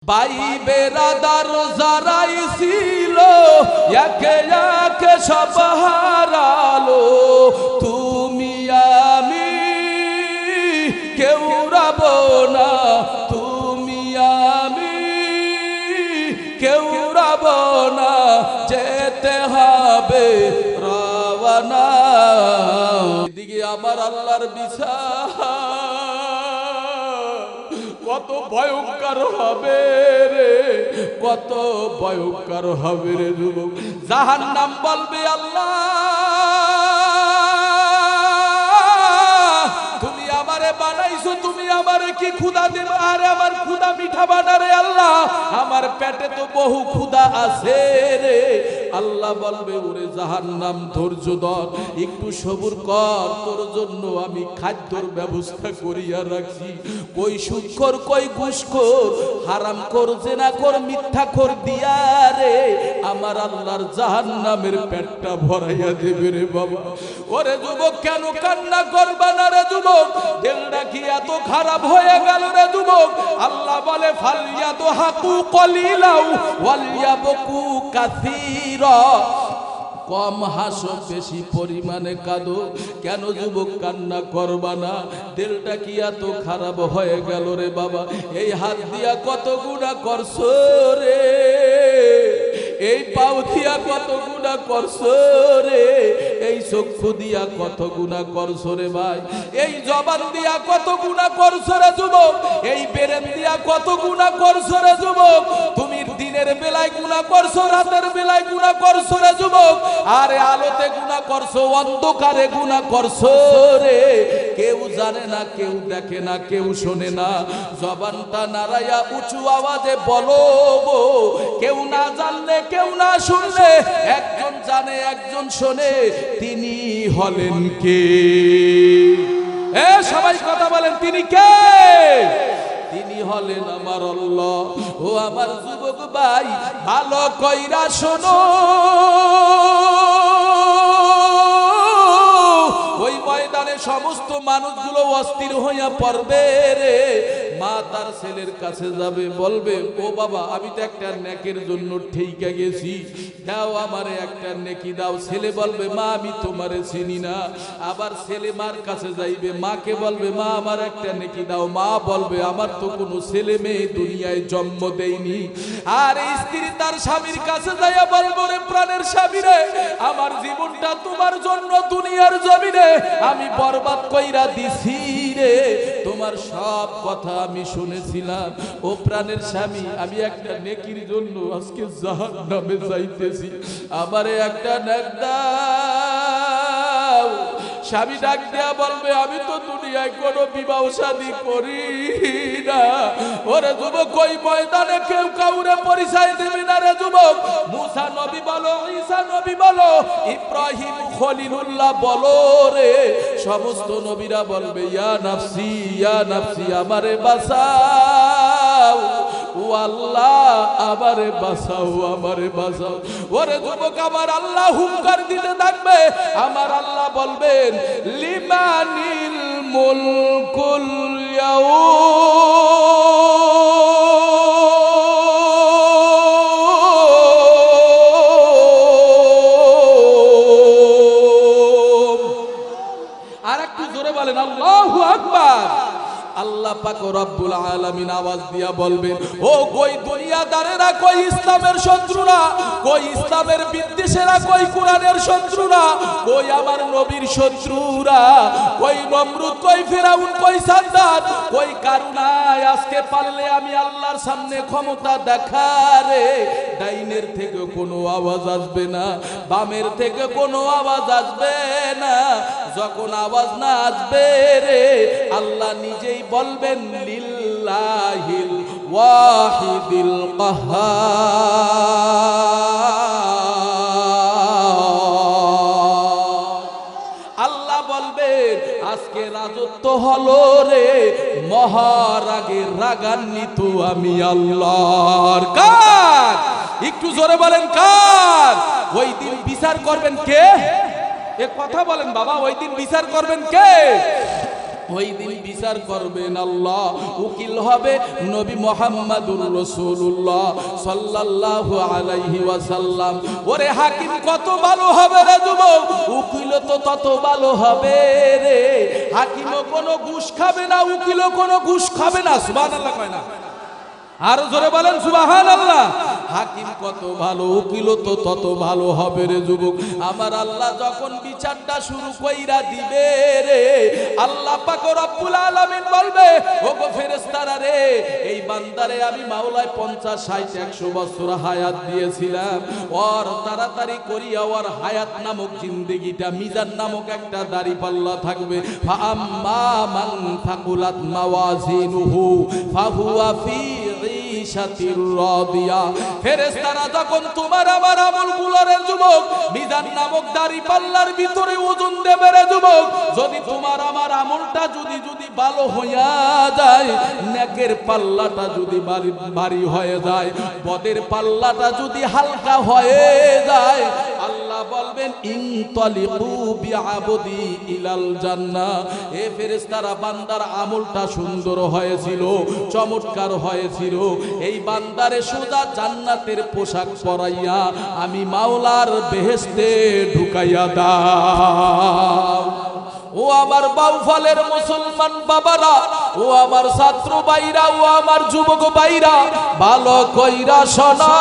ভাই বেরাদার যারাই ছিল একে একে সব হারালো, তুমি আমি কেউ রব না, তুমি আমি কেউ রব না, যেতে হবে রওয়ানা। এদিকে আমার আল্লাহর বিচার কত ভয়ঙ্কর হবে রে, কত ভয়ঙ্কর হবে রে যুবক। জাহান্নাম বলবে আল্লাহ তুমি আমারে বানাইছো, তুমি আমারে কি ক্ষুধা দিবা? আরে আমার ক্ষুধা মিঠা বানারে আল্লাহ, আমার পেটে তো বহু ক্ষুধা আছে রে। আল্লাহ বলবে ওরে জাহান্নাম ধৈর্য ধর, একটু সবুর কর, তোর জন্য আমি খাদ্যর ব্যবস্থা করিয়া রাখছি। কই সুদখোর, কই ঘুষখোর, হারামখোর, জেনাখোর, মিথ্যাখোর দিয়া রে আমার আল্লাহর জাহান্নামের পেটটা ভরাইয়া দেবে রে বাবা। ওরে যুবক কেন কান্না করবা না রে যুবক? দিলটা কি এত খারাপ হয়ে গেল রে যুবক? আল্লাহ বলে ফালিয়াতু হাকু কলিলাউ ওয়ালিয়াবকু কাসীরা, কম হাসো বেশি পরিমাণে কাঁদো। কেন যুবক কান্না করবা না? দিলটা কি এত খারাপ হয়ে গেল রে বাবা? এই হাত দিয়া কত গুনাহ করছো রে, এই পাও দিয়া কত গুনাহ করছো রে, এই চক্ষু দিয়া কত গুনাহ করছো রে ভাই, এই জবান দিয়া কত গুনাহ করছো রে যুবক, এই ব্রেন দিয়া কত গুনাহ করছো রে যুবক। তুমি দিনের বেলায় গুনাহ করছো, রাতের বেলায় গুনাহ করছো রে যুবক, আরে আলোতে গুনাহ করছো, অন্ধকারে গুনাহ করছো রে। কেউ জানে না, কেউ দেখে না, কেউ শোনে না। জবানটা নাড়াইয়া উঁচু আওয়াজে বলো গো, কেউ না জানলে, কেউ না শুনলে, একজন জানে একজন শোনে, তিনি হলেন কে? সবাই কথা বলেন, তিনি কে? তিনি হলেন আমার আল্লাহ। ও আমার যুবক ভাই ভালো কইরা শোনো, ওই ময়দানে সমস্ত মানুষগুলো অস্থির হইয়া পড়বে রে। মা তার ছেলের কাছে যাবে, বলবে ও বাবা আমি তো একটা নেকের জন্য ঠিকা গেছি, দাও আমারে একটা নেকি দাও। ছেলে বলবে মা আমি তোমারে চিনি না। আবার ছেলে মার কাছে যাইবে, মাকে বলবে মা আমার একটা নেকি দাও। মা বলবে আমার তো কোনো ছেলে মেয়ে দুনিয়ায় জন্ম দেয়নি। আর স্ত্রী তার স্বামীর কাছে যাইয়া বলবো রে প্রাণের স্বামী রে, আমার জীবনটা তোমার জন্য দুনিয়ার জমিনে আমি বরবাদ কইরা দিছি রে, তোমার সব কথা আমি শুনেছিলাম। ও প্রাণের স্বামী আমি একটা নেকির জন্য আজকে জাহান্নামে যাইতেছি, আমারে একটা নেক দাও। স্বামী ডাক দেয়া বলবে আমি তো দুনিয়ায় কোনো বিবাহ শাদী করি না। ওরে যুবক ওই ময়দানে কেউ কাউরে পরিচয় দেবে না রে যুবক। মুসা নবী বলো, ঈসা নবী বলো, ইব্রাহিম খলিলুল্লাহ বলো রে, সমস্ত নবীরা বলবে ইয়া নাফসি, ইয়া নাফসি, আমারে বাঁচাও, ও আল্লাহ আমারে বাঁচাও, আমারে বাঁচাও। ওরে যুবক আমার আল্লাহ হুঙ্কার দিতে থাকবে, আমার আল্লাহ বলবেন লিমানিল মুলকুল ইয়াউম। আর একটু জোরে বলেন আল্লাহু আকবার। আল্লাহ পাক রব্বুল আলামিন আওয়াজ দিয়া বলবেন ও কই দুনিয়াদারেরা, কই ইসলামের শত্রুরা, কই ইসলামের বিদ্বেষীরা, কই কোরআনের শত্রুরা, কই আমার নবীর শত্রুরা, কই নমরুদ, কই ফিরাউন, কই সাদ্দাত, কই কারুনায়? আজকে পারলে আমি আল্লাহর সামনে ক্ষমতা দেখারে, ডাইনের থেকে কোনো আওয়াজ আসবে না, বামের থেকে কোনো আওয়াজ আসবে না। যখন আওয়াজ না আসবে রে আল্লাহ নিজেই বলবেন লিল্লাহিল ওয়াহিদিল কাহ্হার। আল্লাহ বলবেন আজকে রাজত্ব হলো রে মহারাগের রাগান্বিত আমি আল্লাহর। কার? একটু জোরে বলেন কার? ওই দিন বিচার করবেন কে? এ কথা বলেন বাবা, ওই দিন বিচার করবেন কে? ওই দিন বিচার করবেন আল্লাহ, উকিল হবে নবী মুহাম্মদুর রাসূলুল্লাহ সাল্লাল্লাহু আলাইহি ওয়াসাল্লাম। ওরে হাকিম কত ভালো হবে রে যুবক, উকিল তো তত ভালো হবে রে। হাকিমও কোনো ঘুষ খাবে না, উকিলও কোনো ঘুষ খাবে না। সুবহানাল্লাহ কয় না? আরো জোরে বলেন সুবহানাল্লাহ। হাকিম কত ভালো, উকিল তো তত ভালো হবে রে যুবক। আমার আল্লাহ যখন বিচারটা শুরু কইরা দিবে রে, আল্লাহ পাক রব্বুল আলামিন বলবে, ওগো ফেরেশতারা রে, এই বান্দারে আমি মাওলায় 50 60 100 বছর হায়াত দিয়েছিলাম, ওর তাড়াতাড়ি করিয়া ওর হায়াত নামক জিন্দেগিটা মিজান নামক একটা দাড়িপাল্লা থাকবে। ফা আম্মা মান ফাকুলাত মাওয়াজিনুহু ফাহুয়া ফি ফেরেশতারা যখন তোমার আমার আমলগুলোর যুবক মিজান নামক দাড়িপাল্লার ভিতরে ওজন দেবে রে যুবক, যদি তোমার আমার আমলটা যদি ভালো হইয়া যায়, নেকের পাল্লাটা যদি ভারী হয়ে যায়, বদের পাল্লাটা যদি হালকা হয়ে যায়, আল্লাহ বলবেন ইনতালিকু বিআবদি ইলাল জান্নাহ। এ ফেরেশতারা বান্দার আমলটা সুন্দর হয়েছিল, চমৎকার হয়েছিল, এই বান্দারে সোজা জান্নাতের পোশাক পরাইয়া আমি মাওলার বেহেশতে ঢুকাইয়া দাও। ও আমার বাউফলের মুসলমান বাবারা, ও আমার ছাত্র ভাইরা, ও আমার যুবক ভাইরা, ভালো কইরা শোনা।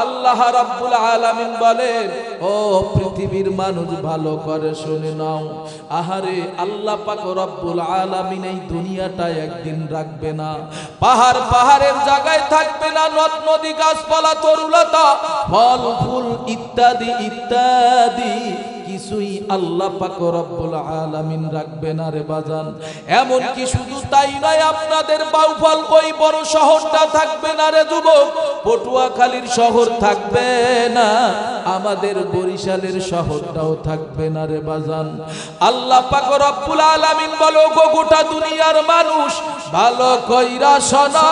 আল্লাহ রাব্বুল আলামিন বলেন, ও পৃথিবীর মানুষ ভালো করে শুনে নাও। আহারে আল্লাহ পাক রব্বুল আলামিন এই দুনিয়াটা একদিন রাখবে না। পাহাড়ের জায়গায় থাকবে না, নদ নদী গাছপালা তরুলতা ফল ফুল ইত্যাদি ইত্যাদি কিছুই আল্লাহ পাক রব্বুল আলামিন রাখবে না রে বাজান। এমন কি শুধু তাই নয়, আপনাদের বাউফল ওই বড় শহরটা থাকবে না রে যুবক, পটুয়াখালীর শহর থাকবে না, আমাদের বরিশালের শহরটাও থাকবে না রে বাজান। আল্লাহ পাক রব্বুল আলামিন বলো, গো গোটা দুনিয়ার মানুষ ভালো কইরা শোনা।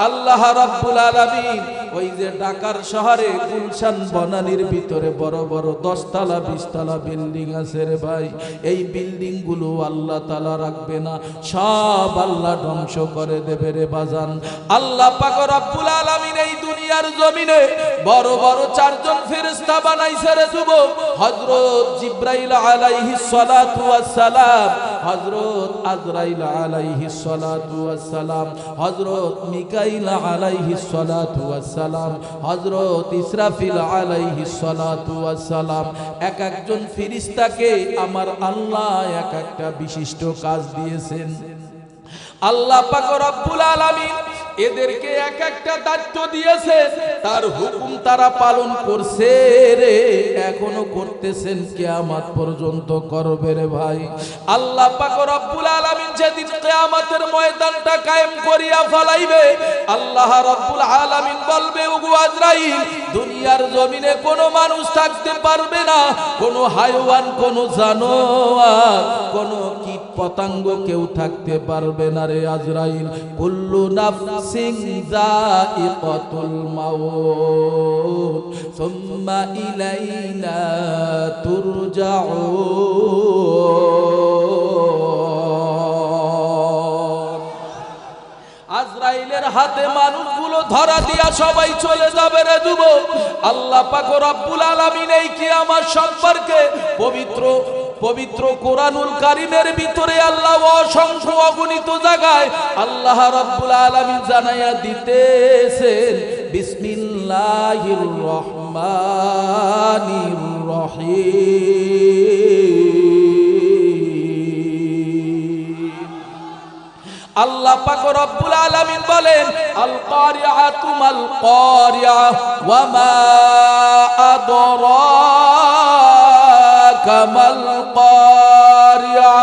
আল্লাহ রাব্বুল আলামিন ওই যে ঢাকার শহরে গুলশান বনানীর ভিতরে বড় বড় 10 তলা 20 তলা বিল্ডিং আছে রে ভাই, এই বিল্ডিং গুলো আল্লাহ তাআলা রাখবে না, সব আল্লাহ ধ্বংস করে দেবে রে বাজান। আল্লাহ পাক রব্বুল আলামিন এই দুনিয়ার জমিনে বড় বড় 4 জন ফেরেশতা বানাইছে রে যুবক। হযরত জিবরাইল আলাইহিস সালাতু ওয়াস সালাম, হযরত আজরাইল আলাইহিস সালাতু ওয়াস সালাম, হযরত মিকাইল আলাইহিস সালাতু ওয়াস সালাম, হযরত ইসরাফিল আলাইহিস সালাতু ওয়াস সালাম। এক একজন ফেরেশতাকে আমার আল্লাহ এক একটা বিশিষ্ট কাজ দিয়েছেন। আল্লাহ পাক রব্বুল আলামিন এদেরকে এক একটা দায়িত্ব দিয়েছে, তার হুকুম তারা পালন করছে রে, এখনো করতেছেন, কিয়ামত পর্যন্ত করবে রে ভাই। আল্লাহ পাক রব্বুল আলামিন যেদিন কিয়ামতের ময়দানটা কায়েম করিয়া ফলাইবে, আল্লাহ রব্বুল আলামিন বলবে, ওগো আজরাইল, দুনিয়ার জমিনে কোনো মানুষ থাকতে পারবে না, কোনো হায়ওয়ান, কোনো জানোয়ার, কোনো কীট পতঙ্গ কেউ থাকতে পারবে না রে আজরাইল। কুল্লু নাফসিন যায়িকাতুল মাউত সুম্মা ইলাইনা তুরজাউন। আজরাইলের হাতে মানুষগুলো ধরা দিয়া সবাই চলে যাবে রে যুবক। আল্লাহ পাক রব্বুল আলামিন এই কিয়ামত সম্পর্কে পবিত্র কোরআনুল কারীমের ভিতরে আল্লাহ অসংখ্য অগণিত জায়গায় আল্লাহ রাব্বুল আলামিন জানাইয়া দিতেছেন, বিসমিল্লাহির রহমানির রহিম। আল্লাহ পাক রব্বুল আলামিন বলেন, আল কারিআতু মাল কারিআ ওয়া মা আদরাকা মাল কারিআ।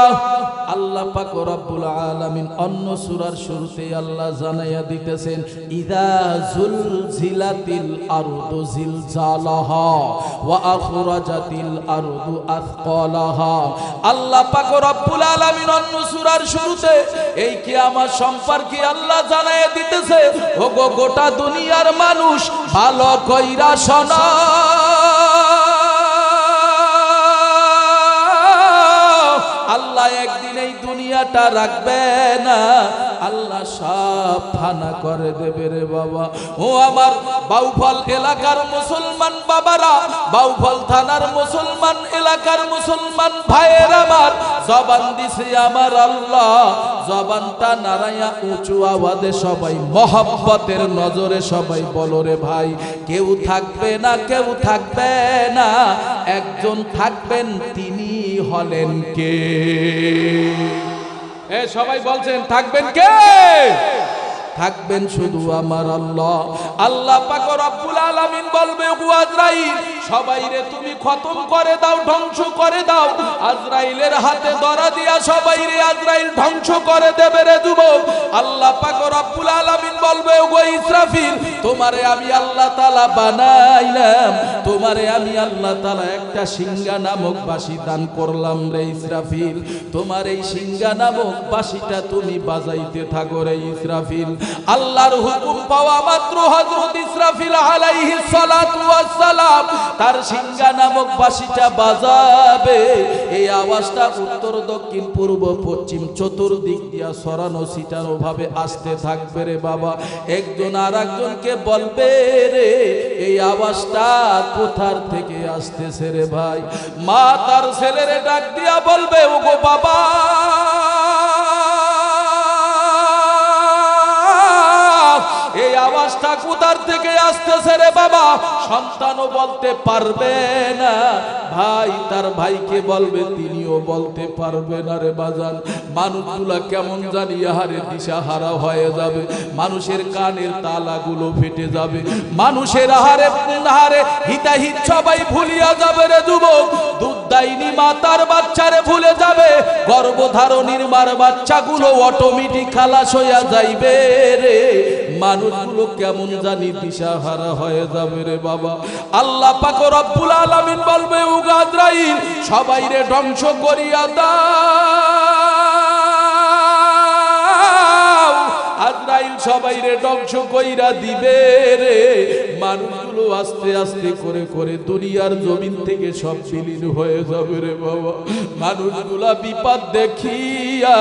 আল্লাহ পাক রব্বুল আলামিন অন্য সূরার শুরুতে আল্লাহ জানাইয়া দিতেছেন ইযা যুলজিলাতিল আরদু জিলজালাহা ওয়া আখরাজাতিল আরদু আথকালাহা। আল্লাহ পাক রব্বুল আলামিন অন্য সূরার শুরুতে এই কিয়ামত সম্পর্কে আল্লাহ জানাইয়া দিতেছে ওগো গোটা দুনিয়ার মানুষ ভালো কইরা শোনো, আল্লাহ একদিন এই দুনিয়াটা রাখবে না, আল্লাহ সব ফানা করে দেবে রে বাবা। ও আমার বাউফল এলাকার মুসলমান বাবারা, বাউফল থানার মুসলমান এলাকার মুসলমান ভাইয়ের আমার, জবান দিছে আমার আল্লাহ, জবানটা নারায়া উঁচু আওয়াজে সবাই মহব্বতের নজরে সবাই বলো রে ভাই, কেউ থাকবে না, কেউ থাকবে না, একজন থাকবেন, তিনি হলেন কে? সবাই বলছেন থাকবেন কে? থাকবেন শুধু আমার আল্লাহ। আল্লাহ পাক রব্বুল আলামিন বলবে ও আজরাইল, সবাইরে তুমি খতম করে দাও, ধ্বংস করে দাও। আজরাইলের হাতে ধরা দিয়া সবাইরে আজরাইল ধ্বংস করে দেবে রে যুবক। আল্লাহ পাক রব্বুল আলামিন বলবে ও ইসরাফিল, তোমারে আমি আল্লাহ তাআলা বানাইলাম, তোমারে আমি আল্লাহ তাআলা একটা সিংহা নামক বাঁশি দান করলাম রে ইসরাফিল, তোমার এই সিংহা নামক বাঁশিটা তুমি বাজাইতে থাকো রে ইসরাফিল। আল্লাহর হুকুম পাওয়া মাত্র হযরত ইসরাফিল আলাইহিস সালাতু ওয়াস সালাম তার সিংহা নামক বাঁশিটা বাজাবে। এই আওয়াজটা উত্তর দক্ষিণ পূর্ব পশ্চিম চতুর্দিক দিয়া ছড়ানো ছিটানো ভাবে আসতে থাকবে রে বাবা। একজন আর একজনকে বলবে রে এই আওয়াজটা কোথার থেকে আসতেছে রে ভাই। মা তার ছেলেরে ডাক দিয়া বলবে ওগো বাবা, এই আওয়াজটা কোথার থেকে আসতেছে রে বাবা? সন্তানও বলতে পারবে না, ভাই তার ভাইকে বলবে, তিনিও বলতে পারবে না রে বাজান। মানুষগুলা কেমন জানি হারে দিশাহারা হয়ে যাবে, মানুষের কানের তালাগুলো ফেটে যাবে, মানুষের হারে হারে হিতাহিত সবাই ভুলিয়া যাবে রে যুবক। দুধদাইনি মাতার বাচ্চারে ভুলে যাবে, গর্ভধারণীর মার বাচ্চাগুলো অটোমেটিক খালাস হইয়া যাইবে রে। মানুষগুলো কেমন জানি দিশাহারা হয়ে যাবে রে বাবা। আল্লাহ পাক রব্বুল আলামিন বলবে ও আজরাইল, সবাইরে ধ্বংস করিয়া দাও। আজরাইল সবাইরে ধ্বংস কইরা দিবে রে। মানুষগুলো আস্তে আস্তে করে করে দুনিয়ার জমিন থেকে সব বিলীন হয়ে যাবে রে বাবা। মানুষগুলা বিপদ দেখিয়া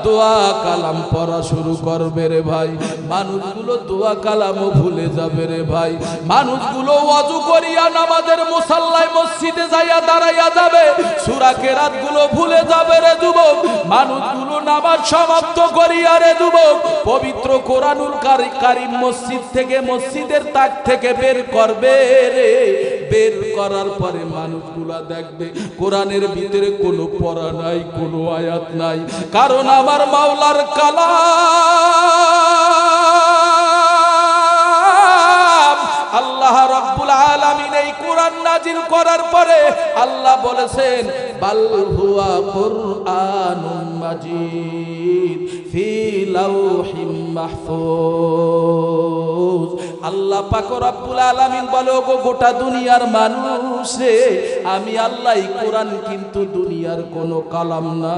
দোয়া কালাম পড়া শুরু করবে রে ভাই। মানুষগুলো দোয়া কালামও ভুলে যাবে রে ভাই। মানুষগুলো ওয়াজু করিয়া নামাজের মুসাল্লায় মসজিদে যাইয়া দাঁড়াইয়া যাবে, সূরা কেরাত গুলো ভুলে যাবে রে যুবক। মানুষগুলো নামাজ সমাপ্ত করিয়া রে যুবক পবিত্র কোরআনুল কারীম মসজিদ থেকে মসজিদের তাক থেকে বের করবে রে। বের করার পরে মানুষগুলা দেখবে কোরআনের ভিতরে কোনো পড়া নাই, কোনো আয়াত নাই, কারণ আমার মাওলার কালাম আল্লাহ রাব্বুল আলামিন এই কোরআন নাজিল করার পরে আল্লাহ বলেছেন বাল হুয়া কুরআনুম মাজিদ ফি লাউহিম মাহফুজ। আল্লাহ পাক রব্বুল আলামিন বলে ওগো গোটা দুনিয়ার মানুষ রে, আমি আল্লাহ এই কোরআন কিন্তু দুনিয়ার কোনো কালাম না,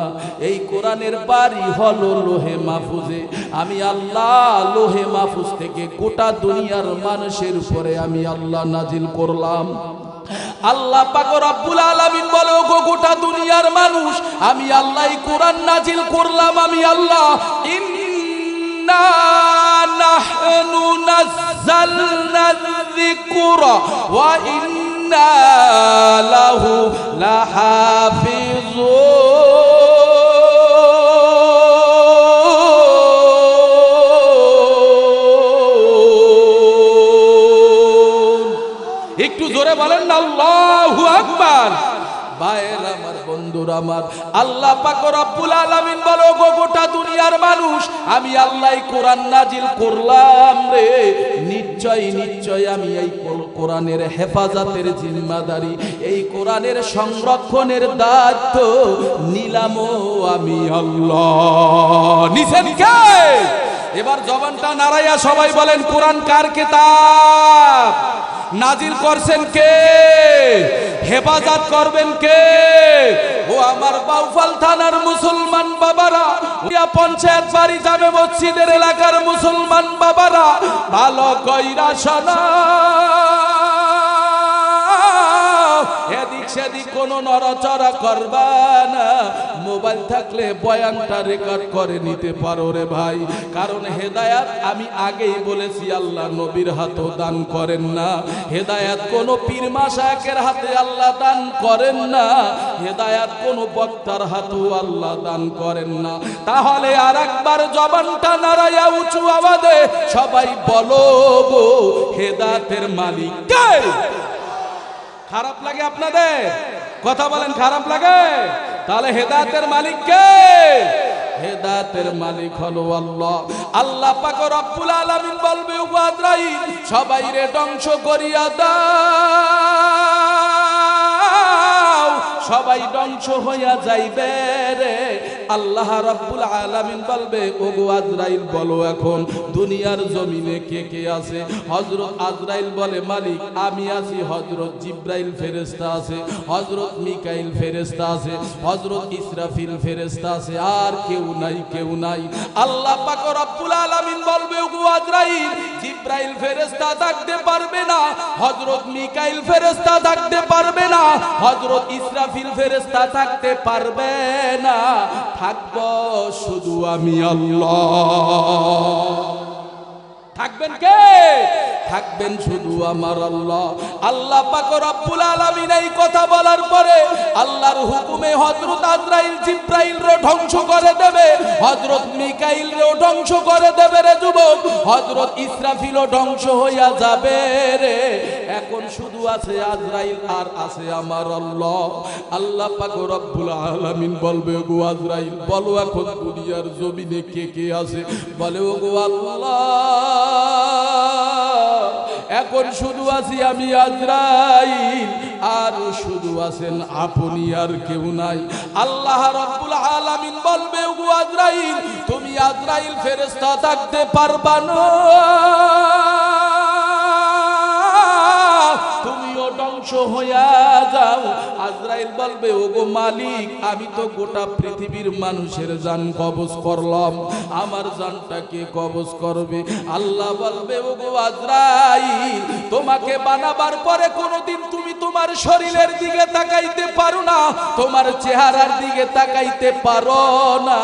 এই কোরআনের বাড়ি হলো লোহে মাহফুজে। আমি আল্লাহ লোহে মাহফুজ থেকে গোটা দুনিয়ার মানুষের উপরে আমি আল্লাহ নাজিল করলাম। আল্লাহ পাক রব্বুল আলামিন বলে ওগো গোটা দুনিয়ার মানুষ, আমি আল্লাহ এই কোরআন নাজিল করলাম, আমি আল্লাহ। ইন্না নাহনু নাযালনা যিকরা ওয়া ইন্না লাহু লাহাফিজুন। একটু জোরে বলেন না আল্লাহু আকবার। ভাইয়ের আমার, বন্ধুরা আমার, আল্লাহ পাক রব্বুল আলামিন বলো গো গোটা দুনিয়ার মানুষ, আমি আল্লাহই কোরআন নাজিল করলাম রে, নিশ্চয় নিশ্চয় আমি এই কোরআনের হেফাজতের জিম্মাদারি, এই কোরআনের সংরক্ষণের দায়িত্ব নিলামও আমি আল্লাহ। নিছেন কে? এবার জবানটা নাড়াইয়া সবাই বলেন, কোরআন কার কিতাব? নাজিল করছেন কে? হেফাজত করবেন কে? ও আমার বাউফল থানার মুসলমান বাবারা, পঞ্চায়েত বাড়ি যাবে মসজিদের এলাকার মুসলমান বাবারা, ভালো কইরা শোনা, এদিক সেদিক কোনো নড়াচড়া করবা না। মোবাইল থাকলে বয়ানটা রেকর্ড করে নিতে পারো রে ভাই, কারণ হেদায়াত আমি আগেই বলেছি আল্লাহ নবীর হাতও দান করেন না, হেদায়াত কোনো পীর মাশায়েখের হাতে আল্লাহ দান করেন না, হেদায়াত কোনো বক্তার হাতেও আল্লাহ দান করেন না। তাহলে আর একবার জবানটা নাড়াইয়া উঁচু আওয়াজে সবাই বলো গো, হেদায়াতের মালিক কে? খারাপ লাগে আপনাদের? কথা বলেন, খারাপ লাগে? তাহলে হেদায়েতের মালিক কে? হেদায়েতের মালিক হলো আল্লাহ। আল্লাহ পাক রব্বুল আলামিন বলবে, ও আজরাইল সবাই রে ধ্বংস করিয়া দাও, সবাই ধ্বংস হইয়া যাইবে রে। আল্লাহ রাব্বুল আলামিন বলবে, ও গো আজরাইল বলো এখন দুনিয়ার জমিনে কে কে আছে? হযরত আজরাইল বলে, মালিক আমি আছি, হযরত জিবরাইল ফেরেশতা আছে, হযরত মিকাইল ফেরেশতা আছে, হযরত ইসরাফিল ফেরেশতা আছে, আর কেউ নাই, কেউ নাই। আল্লাহ পাক রব্বুল আলামিন বলবে, ও গো আজরাইল জিবরাইল ফেরেশতা থাকতে পারবে না, হযরত মিকাইল ফেরেশতা থাকতে পারবে না, হযরত ইসরাফিল ফেরেশতা থাকতে পারবে না, থাকব শুধু আমি আল্লাহ। থাকবেন কে? থাকবেন শুধু আমার আল্লাহ। আল্লাহ পাক রব্বুল আলামিন এই কথা বলার পরে আল্লাহর হুকুমে হযরত আজরাইল জিবরাইলরে ধ্বংস করে দেবে, হযরত মিকাইলরে ধ্বংস করে দেবে রে যুবক, হযরত ইসরাফিলও ধ্বংস হইয়া যাবে রে। এখন শুধু আছে আজরাইল আর আছে আমার আল্লাহ। আল্লাহ পাক রব্বুল আলামিন বলবে, গো আজরাইল বলো এখন দুনিয়ার জমিনে কে কে আছে? বলে, ও গো আল্লাহ এখন শুধু আছি আমি আজরাইল, আর শুধু আছেন আপনি, আর কেউ নাই। আল্লাহ রাব্বুল আলামিন বলবে, ও আজরাইল তুমি আজরাইল ফেরেশতা থাকতে পারবা না, তুমিও ধ্বংস হইয়া যাও। আজরাইল বলবে, ও গো মালিক আমি তো গোটা পৃথিবীর মানুষের জান কবজ করলাম, আমার জানটা কে কবজ করবে? আল্লাহ বলবে, ও গো আজরাইল তোমাকে বানাবার পরে কোনোদিন তুমি তোমার শরীরের দিকে তাকাইতে পারো না, তোমার চেহারার দিকে তাকাইতে পারো না।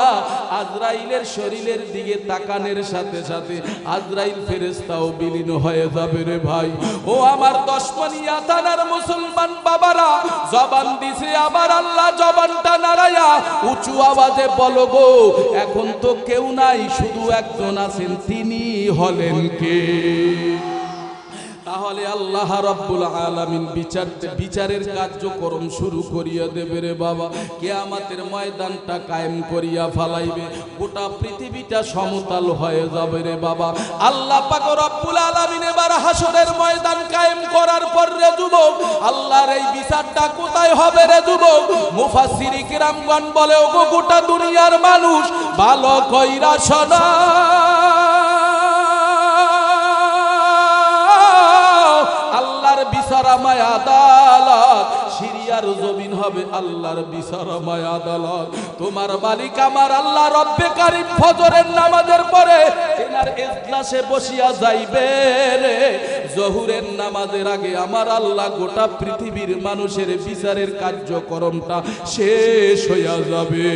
আজরাইলের শরীরের দিকে তাকানোর সাথে সাথে আজরাইল ফেরেশতাও বিলীন হয়ে যাবে রে ভাই। ও আমার দশমনিয়া থানার মুসলমান বাবারা, জবান দিছে আমার আল্লাহ, জবানটা নাড়াইয়া উঁচু আওয়াজে বলো গো, এখন তো কেউ নাই, শুধু একজন আছেন, তিনি হলেন কে? তাহলে আল্লাহ রাব্বুল আলামিন বিচারের কার্যক্রম শুরু করিয়া দেবে রে বাবা। কিয়ামতের ময়দানটা কায়েম করিয়া ফেলাইবে, গোটা পৃথিবীটা সমতল হয়ে যাবে রে বাবা। আল্লাহ পাক রব্বুল আলামিন এবার হাসরের ময়দান কায়েম করার পর রে যুবক, আল্লাহর এই বিচারটা কোথায় হবে রে যুবক? মুফাসসিরি কিরামগণ বলে, ও গোটা দুনিয়ার মানুষ ভালো কইরা শোনো, বিচারময় আদালত সিরিয়ার জমিন হবে আল্লাহর বিচারময় আদালত। তোমার মালিক আমার আল্লাহ রব্বে কারীম ফজরের নামাজের পরে এনার ইজলাসে বসিয়া যাইবে রে। জোহরের নামাজের আগে আমার আল্লাহ গোটা পৃথিবীর মানুষের বিচারের কার্যক্রমটা শেষ হইয়া যাবে।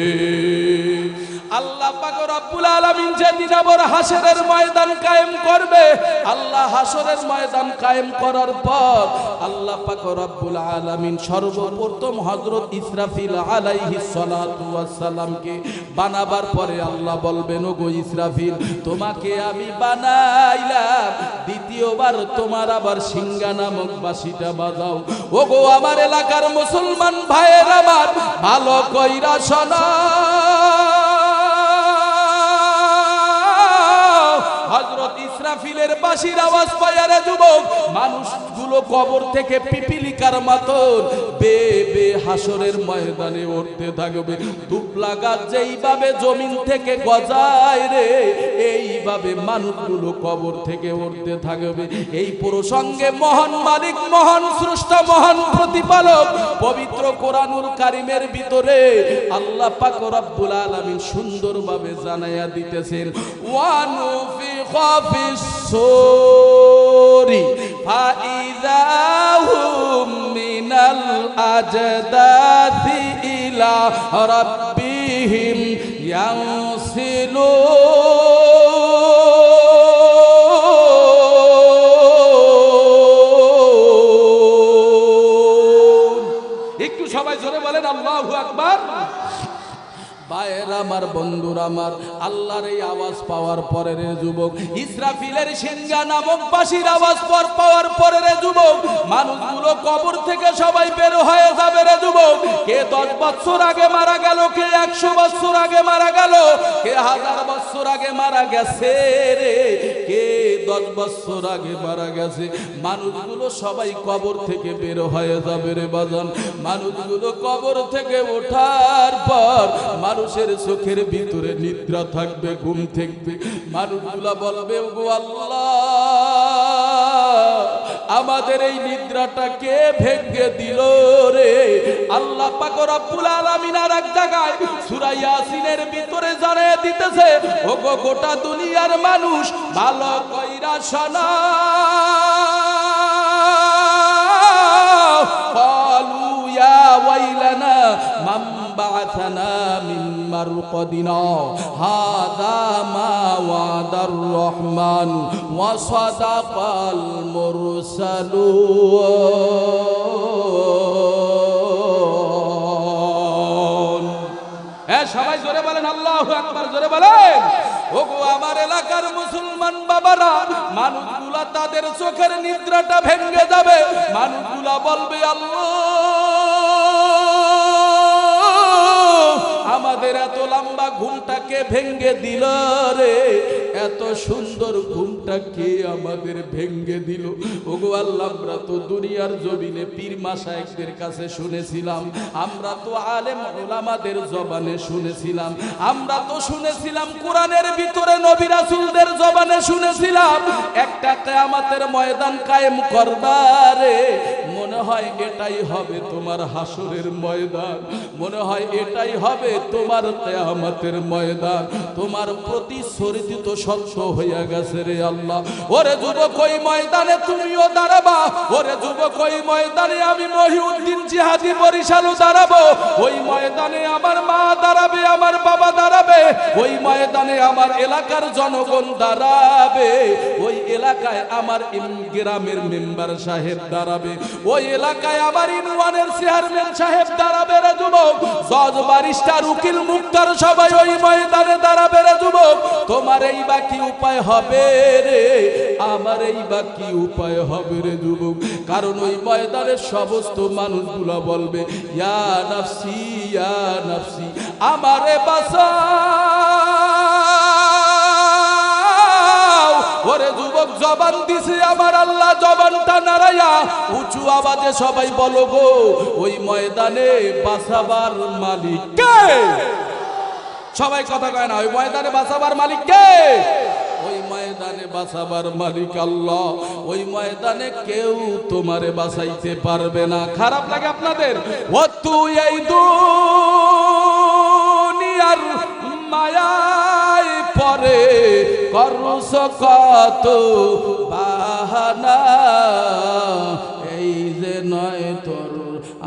আল্লাহ পাক রব্বুল আলামিন যেদিন আবার হাসরের ময়দান কায়েম করবে, আল্লাহ হাসরের ময়দান কায়েম করার পর আল্লাহ পাক রব্বুল আলামিন সর্ব সর্বপ্রথম হযরত ইসরাফিল আলাইহিস সালাতু ওয়াস সালামকে বানাবার পরে আল্লাহ বলবেন, ওগো ইসরাফিল, তোমাকে আমি বানাইলাম, দ্বিতীয়বার তোমার আবার সিংহা নামক বাঁশিটা বাজাও। ওগো আমার এলাকার মুসলমান ভাইয়ের আমার, ভালো কইরা শোনো, হযরত ইসরাফিলের বাঁশির আওয়াজ পায়ারে যুবক, মানুষগুলো কবর থেকে পিপিলিকার মতন বে বে হাসরের ময়দানে উঠতে থাকবে। দুবলা গাছ যেইভাবে জমিন থেকে গজায় রে, এইভাবে মানুষগুলো কবর থেকে উঠতে থাকবে। এই প্রসঙ্গে মহান মালিক, মহান স্রষ্টা, মহান প্রতিপালক পবিত্র কোরআনুল কারীমের ভিতরে আল্লাহ পাক রব্বুল আলামিন সুন্দরভাবে জানাইয়া দিতেছেন, ওয়ানুফিখা ফিস সূরি ফাইযা হুম মিনাল আজদাথি ইলা রাব্বিহিম ইয়ানসিলুন। একটু সবাই জোরে বলেন আল্লাহু আকবার। ভাইয়েরা আমার, বন্ধুরা আমার, আল্লাহর এই আওয়াজ পাওয়ার পরে রে যুবক, ইসরাফিলের সিংহা নামক বাঁশির আওয়াজ পাওয়ার পরে রে যুবক, মানুষগুলো কবর থেকে সবাই বের হয়ে যাবে রে যুবক। কে 10 বছর আগে মারা গেল, কে 100 বছর আগে মারা গেল, কে 1000 বছর আগে মারা গেছে রে, কে 10 বছর আগে মারা গেছে। মানুষগুলো সবাই কবর থেকে বের হয়ে যাবে রে বাজান। মানুষগুলো কবর থেকে ওঠার পর মানুষের চোখের ভিতরে নিদ্রা থাকবে, ঘুম থাকবে। মানুষগুলা বলবে, ওগো আল্লাহ, আমাদের এই নিদ্রাটা কে ভেঙে দিল রে? আল্লাহ পাক রব্বুল আলামিন আর এক জায়গায় সূরা ইয়াসিনের ভিতরে জানিয়ে দিতেছে, ওগো গোটা দুনিয়ার মানুষ ভালো কইরা শোনো, ক্বালু ইয়া ওয়াইলানা মান বা'আথানা মিন মারকাদিনা হাযা মা ওয়াদার রহমান ওয়া সাদাকাল মুরসালুন। সবাই জোরে বলেন আল্লাহু আকবার, জোরে বলেন। ওগো আমার এলাকার মুসলমান বাবারা, মানুষগুলা তাদের চোখের নিদ্রাটা ভেঙে যাবে। মানুষগুলা বলবে, আল্লাহ, আমাদের এত লম্বা ঘুমটাকে ভেঙে দিল রে, এত সুন্দর ঘুমটা কে আমাদের ভেঙে দিল? ওগো আল্লাহ, আমরা তো দুনিয়ার জমিনে পীর মাশায়েখদের কাছে শুনেছিলাম, আমরা তো আলেম উলামাদের জবানে শুনেছিলাম, আমরা তো শুনেছিলাম কোরআনের ভিতরে নবী রাসূলদের জবানে শুনেছিলাম, একটা কিয়ামতের ময়দান কায়েম করবারে। মনে হয় এটাই হবে তোমার হাসরের ময়দান, মনে হয় এটাই হবে তোমার কিয়ামতের ময়দান। তোমার প্রতিশ্রুতি তো সত্য হইয়া গেছে রে আল্লাহ। ওরে যুবক, ওই ময়দানে তুমিও দাঁড়াবা। ওরে যুবক, ওই ময়দানে আমি মহিউদ্দিন জিহাদি বরিশালও দাঁড়াবো। ওই ময়দানে আমার মা দাঁড়াবে, আমার বাবা দাঁড়াবে। ওই ময়দানে আমার এলাকার জনগণ দাঁড়াবে। ওই এলাকায় আমার গ্রামের মেম্বার সাহেব দাঁড়াবে। ওই এলাকায় আমার ইউনিয়নের চেয়ারম্যান সাহেব দাঁড়াবে রে যুবক। জজ, ব্যারিস্টার, উকিল, মুক্তার সবাই ওই ময়দানে দাঁড়াবে রে যুবক। তোমার এই বা কি উপায় হবে রে? আমার এই বা কি উপায় হবে রে যুবক? কারণ ওই ময়দানের সমস্ত মানুষগুলা বলবে, ইয়া নাফসি, ইয়া নাফসি, আমারে বাঁচাও। ওরে যুবক, জবান দিছে আমার আল্লাহ, জবানটা নাড়াইয়া উঁচু আওয়াজে সবাই বলো গো, ওই ময়দানে বাঁচাবার মালিক কে? সবাই কথা কয় না, ওই ময়দানে বাঁচাবার মালিক কে? ওই ময়দানে বাঁচাবার মালিক আল্লাহ। ওই ময়দানে কেউ তোমারে বাঁচাইতে পারবে না। খারাপ লাগে আপনাদের? ও তুই এই দুনিয়ার মায়ায় পরে করছ কত বাহানা, এই যে নয় তোর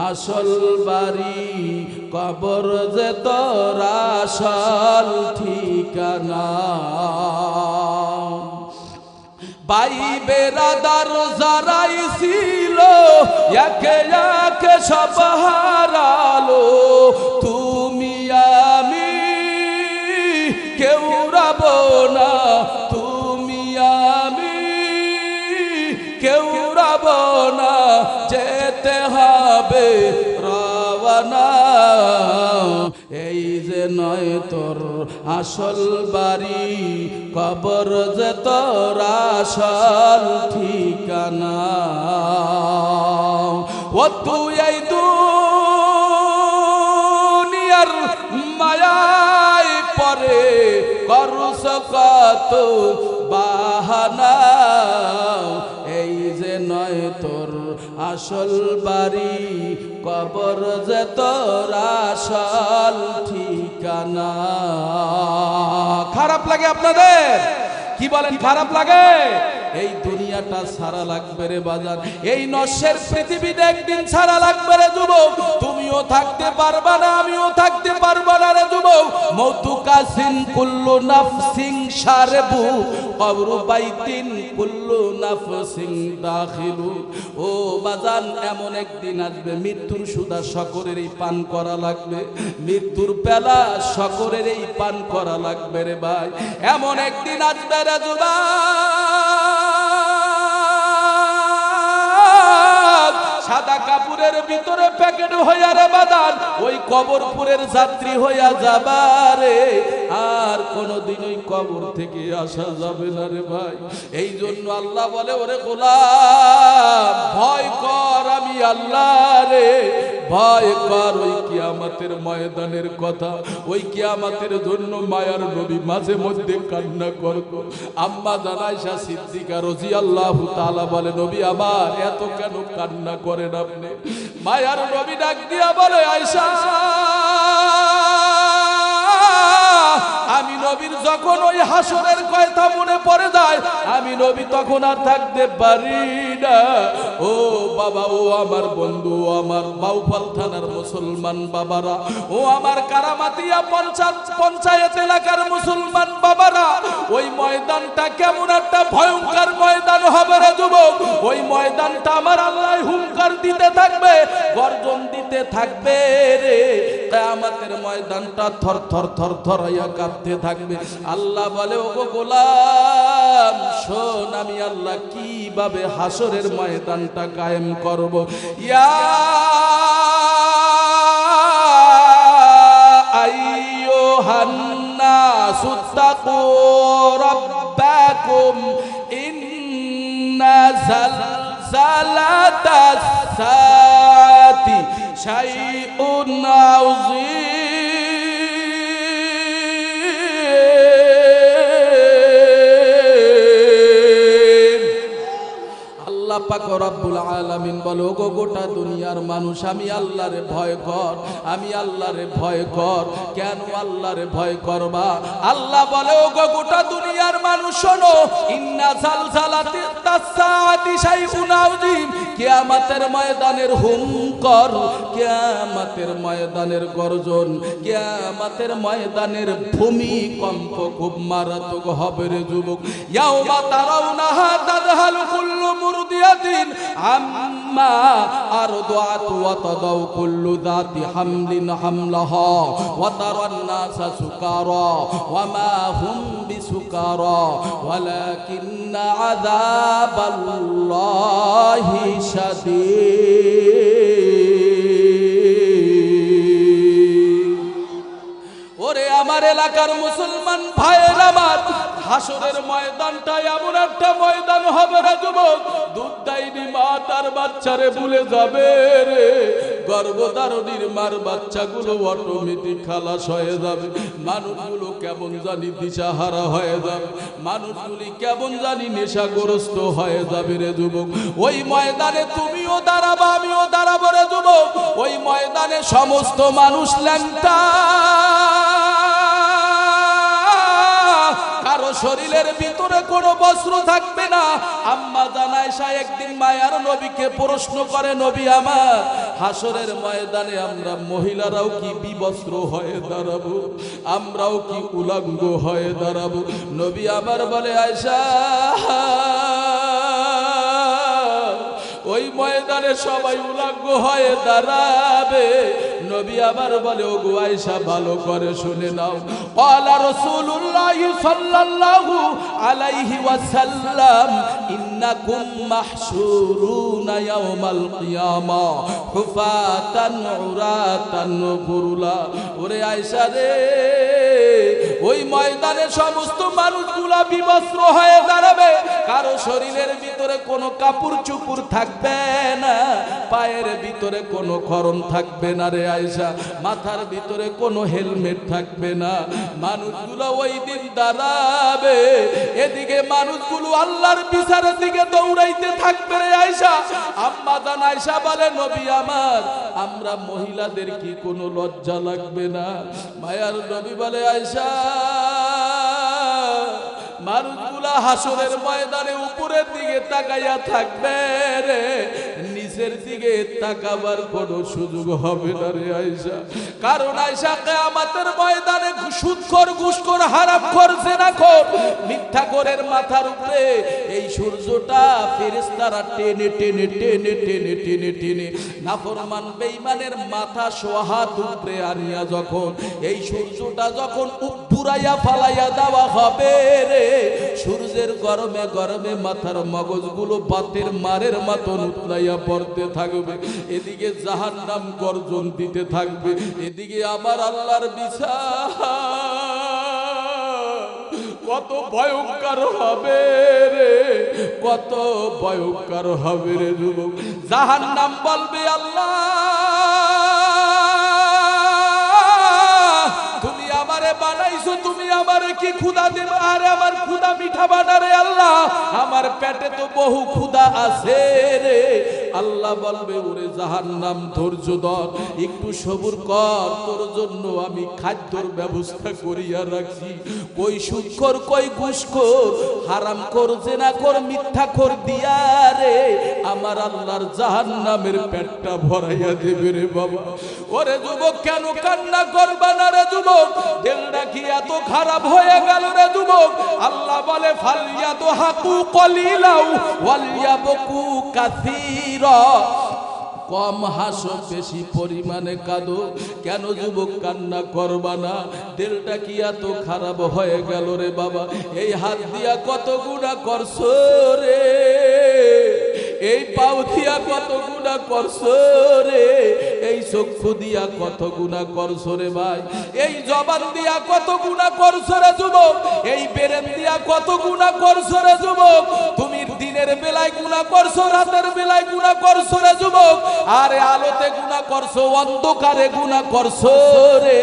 আসল বাড়ি, কবর যে তোর আসল ঠিকানা। ভাই বেরাদার যারাই ছিল একে একে সব হারালো, তুমি আমি কেউ রব না, তুমি আমি কেউ রব না, যেতে হবে রওয়ানা। এই যে নয় তোর আসল বাড়ি, কবর যে তোর আসল ঠিকানা। ও তুই এই দুনিয়ার মায়ায় পরে করছ কত বাহানা, এই যে নয় তোর আসল বাড়ি, কবর যে তোর আসল ঠিকানা। খারাপ লাগে আপনাদের? কি বলেন খারাপ লাগে? এই দুনিয়াটা সারা লাগবে রে বাজার, এই নশ্বর পৃথিবীতে একদিন সারা লাগবে রে যুবক। তুমিও থাকতে পারবা না, আমিও থাকতে পারবা না রে যুবক। মৌতু কাসিন কুল্লু নাফসিন শারবু কবরু বাইতিন কুল্লু নাফসিন দাখিলু। ও বাজান, এমন একদিন আসবে মৃত্যুর সুদা সকলের এই পান করা লাগবে, মৃত্যুর পেলা সকলের এই পান করা লাগবে রে ভাই। এমন একদিন আসবে রে যুবক, সাদা কাপড়ের ভিতরে প্যাকেট হইয়া রে বাদান ওই কবরপুরের যাত্রী হইয়া যাবারে, আর কোনদিন ওই কবর থেকে আসা যাবে না রে ভাই। এই জন্য আল্লাহ বলে, ওরে গোলাম ভয় কর আমি আল্লাহ রে, ভয় কর ওই কিয়ামতের ময়দানের কথা। ওই কিয়ামতের জন্য মায়ার নবী মাঝে মধ্যে কান্না করত। আম্মা জান আয়েশা সিদ্দিকা রাদিয়াল্লাহু তাআলা বলে, নবী আমার এত কেন কান্না করেন আপনি? মায়ার নবী ডাক দিয়া বলে, আয়েশা আমি নবীর যখন ওই হাসরের কথা মনে পড়ে যায়, আমি নবী তখন আর থাকতে পারি না। ও বাবা, ও আমার বন্ধু, ও আমার বাউফল থানার মুসলমান বাবারা, ও আমার কারামাতিয়া পঞ্চায়েত এলাকার মুসলমান বাবারা, ওই ময়দানটা কেমন একটা ভয়ঙ্কর ময়দান হবে রে যুবক। ওই ময়দানটা আমার আল্লাহ হুঙ্কার দিতে থাকবে, গর্জন দিতে থাকবে রে। কিয়ামতের ময়দানটা থর থর থর থর হইয়া কাঁপতে থাকবে। আল্লাহ বলে, ও গো গোলাম শোন, আমি আল্লাহ কিভাবে হাসরের ময়দানটা কায়েম করব। ইয়া আইয়ুহান নাসু তাকু রাব্বাকুম ইন্না জালজালাতাস সাআতি শাইউন আযীম। পাক রব্বুল আলামিন বলো, গো গোটা দুনিয়ার মানুষ আমি আল্লাহরে ভয় কর, আমি আল্লাহরে ভয় কর। কেন আল্লাহরে ভয় করবা? আল্লাহ বলে, ও গো গোটা দুনিয়ার মানুষ শোনো, ইন্না জালজালাতাস সাআতি শাইউন আযীম। কিয়ামতের ময়দানের হুঙ্কার, কিয়ামতের ময়দানের গর্জন, কিয়ামতের ময়দানের ভূমিকম্প খুব মারাত্মক হবে রে যুবক। ইয়াউমা তারাউনাহা তাযহালু কুল্লু মুরদিয়াতিন আম্মা আরদাত ওয়া তাদাউ কুল্লু যাতি হামলিন হামলাহা ওয়া তারান নাসা সুকারা ওয়া মা হুম বিসুকারা ওয়ালাকিন্না আযাবাল্লাহি শাদীদ। ওরে আমার এলাকার মুসলমান ভাইয়ের আমার, হাসরের ময়দানটা এমন একটা ময়দান হবে রে যুবক, দুধ দেয়নি মা তার বাচ্চারে ভুলে যাবে রে। গর্ভধারণীর মার বাচ্চাগুলো অটোমেটিক খালাস হয়ে যাবে। মানুষগুলো কেমন জানি দিশাহারা হয়ে যাবে, মানুষগুলি কেমন জানি নেশাগ্রস্ত হয়ে যাবে রে যুবক। ওই ময়দানে তুমিও দাঁড়াবা, আমিও দাঁড়াবো রে যুবক। ওই ময়দানে সমস্ত মানুষ ল্যাংটা, কারো শরীরের ভিতরে কোনো বস্ত্র থাকবে না। আম্মা জান আয়েশা একদিন মায়ার নবীকে প্রশ্ন করে, নবী আমার হাসরের ময়দানে আমরা মহিলারাও কি বিবস্ত্র হয়ে দাঁড়াবো? আমরাও কি উলঙ্গ হয়ে দাঁড়াবো? নবী আমার বলে, আয়েশা ও ওই ময়দানে সবাই উলঙ্গ হয়ে দাঁড়াবে। নবী আবার বলে, ও গো আয়েশা ভালো করে শুনে নাও, ক্বালা রাসূলুল্লাহ সাল্লাল্লাহু আলাইহি ওয়াসাল্লাম ইন্নাকুম মাহশুরুনা ইয়াওমাল কিয়ামা হুফাতান উরাতান গুরুলা। ওরে আয়েশা রে, ওই ময়দানে সমস্ত মানুষগুলা বিবস্ত্র হয়ে দাঁড়াবে, কারো শরীরের ভিতরে কোনো কাপড় চুপুর থাকবে না, পায়ের ভিতরে কোনো খরম থাকবে না রে আয়েশা, মাথার ভিতরে কোনো হেলমেট থাকবে না। মানুষগুলো ওই দিন দাঁড়াবে, এদিকে মানুষগুলো আল্লাহর বিচারের দিকে দৌড়াইতে থাকবে রে আয়েশা। আম্মা জান আয়েশা বলে, নবী আমার, আমরা মহিলাদের কি কোনো লজ্জা লাগবে না? মায়ার নবী বলে, আয়েশা মানুষগুলা হাসরের ময়দানে উপরের দিকে তাকাইয়া থাকবে রে, নিচের দিকে তাকাবার কোনো সুযোগ হবে না রে আয়েশা। কারণ আয়েশা কিয়ামতের ময়দানে সুদখোর, ঘুষখোর, হারামখোর, জিনাখোর, মিথ্যাখোরের মাথার উপরে এই সূর্যটা ফেরেশতারা টেনে টেনে টেনে টেনে টেনে টেনে নাফরমান বেঈমানের মাথা সোহাত উপরে আনিয়া যখন এই সূর্যটা যখন উপপুরাইয়া ফালাইয়া দেওয়া হবে রে, সূর্যের গরমে গরমে মাথার মগজগুলো বাতের মারের মতন উতলাইয়া পড়তে থাকবে, এদিকে জাহান্নাম গর্জন দিতে থাকবে, এদিকে আমার আল্লাহর বিচার কত ভয়ঙ্কর হবে রে, কত ভয়ঙ্কর হবে রে যুবক। জাহান্নাম বলবে, আল্লাহ তুমি আমারে বানাইছো, তুমি আমারে কি ক্ষুধা দিবে? আরে আমার ক্ষুধা মিঠা বানারে আল্লাহ, আমার পেটে তো বহু ক্ষুধা আছে রে। আল্লাহ বলবে, ওরে জাহান্নাম ধৈর্য ধর, একটু সবুর কর, তোর জন্য আমি খাদ্যর ব্যবস্থা করিয়া রাখছি। কই সুদখোর, কই ঘুষখোর, হারামখোর, জিনাখোর, মিথ্যাখোর দিয়া রে আমার আল্লাহর জাহান্নামের পেটটা ভরাইয়া দেবে রে বাবা। ওরে যুবক, কেন কান্না করবা না রে যুবক? দিলটা কি এত খারাপ হয়ে গেল রে যুবক? আল্লাহ বলে, ফালিয়াদহাকু কলিলাও ওয়ালিয়াবকু কাসীরা। কম হাসো, বেশি পরিমাণে কাঁদো। কেন যুবক কান্না করবা না? দিলটা কি এত খারাপ হয়ে গেল রে বাবা? এই হাত দিয়া কত গুনাহ করছো রে, এই পাও দিয়া কত গুনাহ করছো রে, এই চক্ষু দিয়া কত গুনাহ করছো রে ভাই, এই জবান দিয়া কত গুনাহ করছো রে যুবক, এই ব্রেন দিয়া কত গুনাহ করছো রে যুবক। তুমি দিনের বেলায় গুনাহ করছো, রাতের বেলায় গুনাহ করছো রে যুবক, আরে আলোতে গুনাহ করছো, অন্ধকারে গুনাহ করছো রে।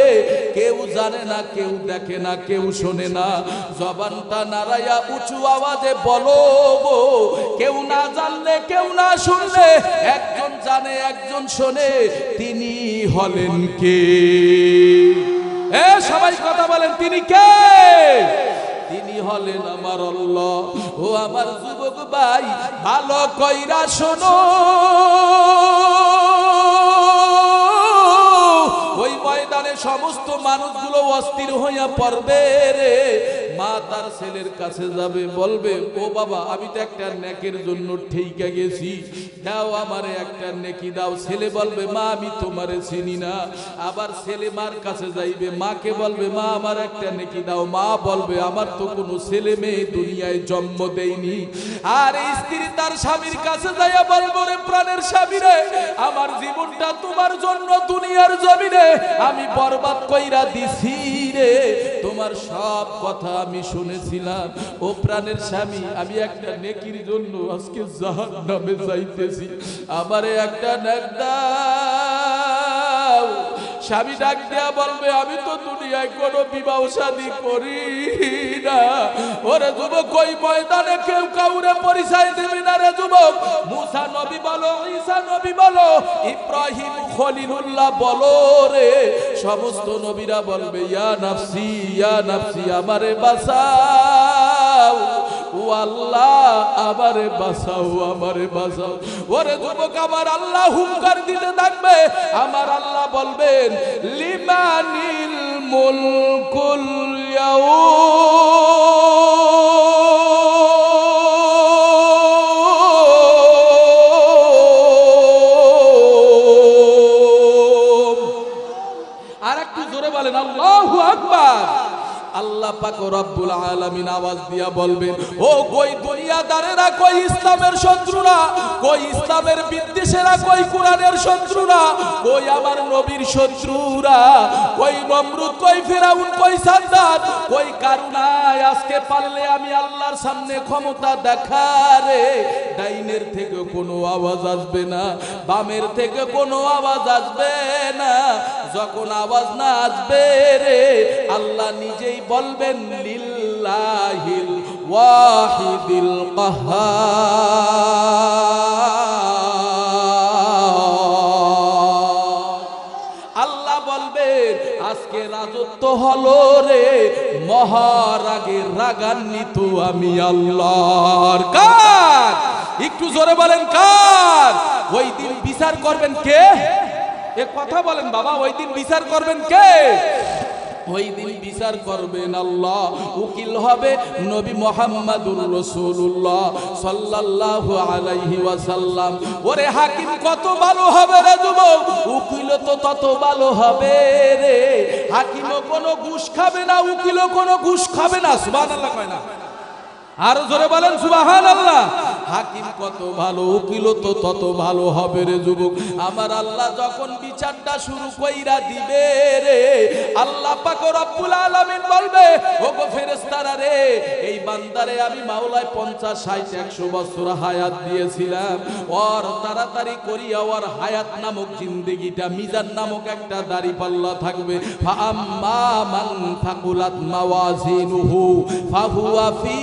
কেউ জানে না, কেউ দেখে না, কেউ শোনে না। জবানটা নাড়াইয়া উঁচু আওয়াজে বলো গো, কেউ না জানলে, কেউ না শুনলে, একজন জানে একজন শোনে, তিনি হলেন কে? সবাই কথা বলেন, তিনি কে? তিনি হলেন আমার আল্লাহ। ও আমার যুবক ভাই, ভালো কইরা শোনো, ওই ময়দানে সমস্ত মানুষগুলো অস্থির হইয়া পড়বে রে। মা তার ছেলের কাছে যাবে, বলবে, ও বাবা, আমি তো একটা নেকের জন্য ঠিকা গেছি, দাও আমারে একটা নেকি দাও। ছেলে বলবে, মা আমি তোমারে চিনি না। আবার ছেলে মার কাছে যাইবে, মাকে বলবে, মা আমার একটা নেকি দাও। মা বলবে, আমার তো কোনো ছেলে মেয়ে দুনিয়ায় জন্ম দেয়নি। আর স্ত্রী তার স্বামীর কাছে যাইয়া বলবো, রে প্রাণের স্বামী রে, আমার জীবনটা তোমার জন্য দুনিয়ার জমিনে আমি বরবাদ কইরা দিছি রে, তোমার সব কথা আমি শুনেছিলাম। ও প্রাণের স্বামী, আমি একটা নেকির জন্য আজকে জাহান্নামে যাইতেছি, আমারে একটা নেক দাও। স্বামী ডাক দিয়া বলবে, আমি তো দুনিয়ায় কোনো বিবাহ শাদী করি না। ওরে যুবক, ওই ময়দানে কেউ কাউরে পরিচয় দিবি না রে যুবক। মুসা নবী বলো, ঈসা নবী বলো, ইব্রাহিম খলিলুল্লাহ বলো রে, সমস্ত নবীরা বলবে, ইয়া নাফসি, ইয়া নাফসি, আমারে বাঁচাও, ও আল্লাহ আমারে বাঁচাও, আমারে বাঁচাও। ওরে যুবক, আমার আল্লাহ হুঙ্কার দিতে থাকবে। আমার আল্লাহ বলবেন, লিমানিল মুলকুল ইয়াউম আর একটু জোরে বলেন আল্লাহু আকবার। আল্লাহ পাক রব্বুল আলামিন আওয়াজ দিয়া বলবেন, ও কই দুনিয়াদারেরা, কই ইসলামের শত্রুরা, কই ইসলামের বিদ্বেষীরা, কই কোরআনের শত্রুরা, কই আমার নবীর শত্রুরা, কই নমরুদ, কই ফিরাউন, কই সাদ্দাত, কই কারুনায় আজকে পারলে আমি আল্লাহর সামনে ক্ষমতা দেখারে। ডাইনের থেকে কোনো আওয়াজ আসবে না, বামের থেকে কোনো আওয়াজ আসবে না। যখন আওয়াজ না আসবে রে, আল্লাহ নিজেই বলবেন লিল্লাহিল ওয়াহিদিল কাহ্হার। আল্লাহ বলবেন আজকে রাজত্ব হলো রে, মহারাগের রাগান্বিত আমি আল্লাহর। কার? একটু জোরে বলেন কার? ওই দিন বিচার করবেন কে? এ কথা বলেন বাবা, ওই দিন বিচার করবেন কে? ওই দিন বিচার করবেন আল্লাহ। উকিল হবে নবী মুহাম্মদুর রাসূলুল্লাহ সাল্লাল্লাহু আলাইহি ওয়াসাল্লাম। ওরে হাকিম কত ভালো হবে রে যুবক, উকিল তো তত ভালো হবে রে। হাকিমও কোনো ঘুষ খাবে না, উকিলও কোনো ঘুষ খাবে না। সুবহানাল্লাহ কয় না? আরো জোরে বলেন সুবহানাল্লাহ। হাকিম কত ভালো, উকিল তো তত ভালো হবে রে যুবক। আমার আল্লাহ যখন বিচারটা শুরু কইরা দিবে রে, আল্লাহ পাক রব্বুল আলামিন বলবে, ওগো ফেরেশতারা রে, এই বান্দারে আমি মাওলায় 50 60 100 বছর হায়াত দিয়েছিলাম, ওর তাড়াতাড়ি করিয়া ওর হায়াত নামক জিন্দেগিটা মিজান নামক একটা দাড়িপাল্লা থাকবে। ফা আম্মা মান ফাকুলাত মাওয়াজিনুহু ফাহুয়া ফি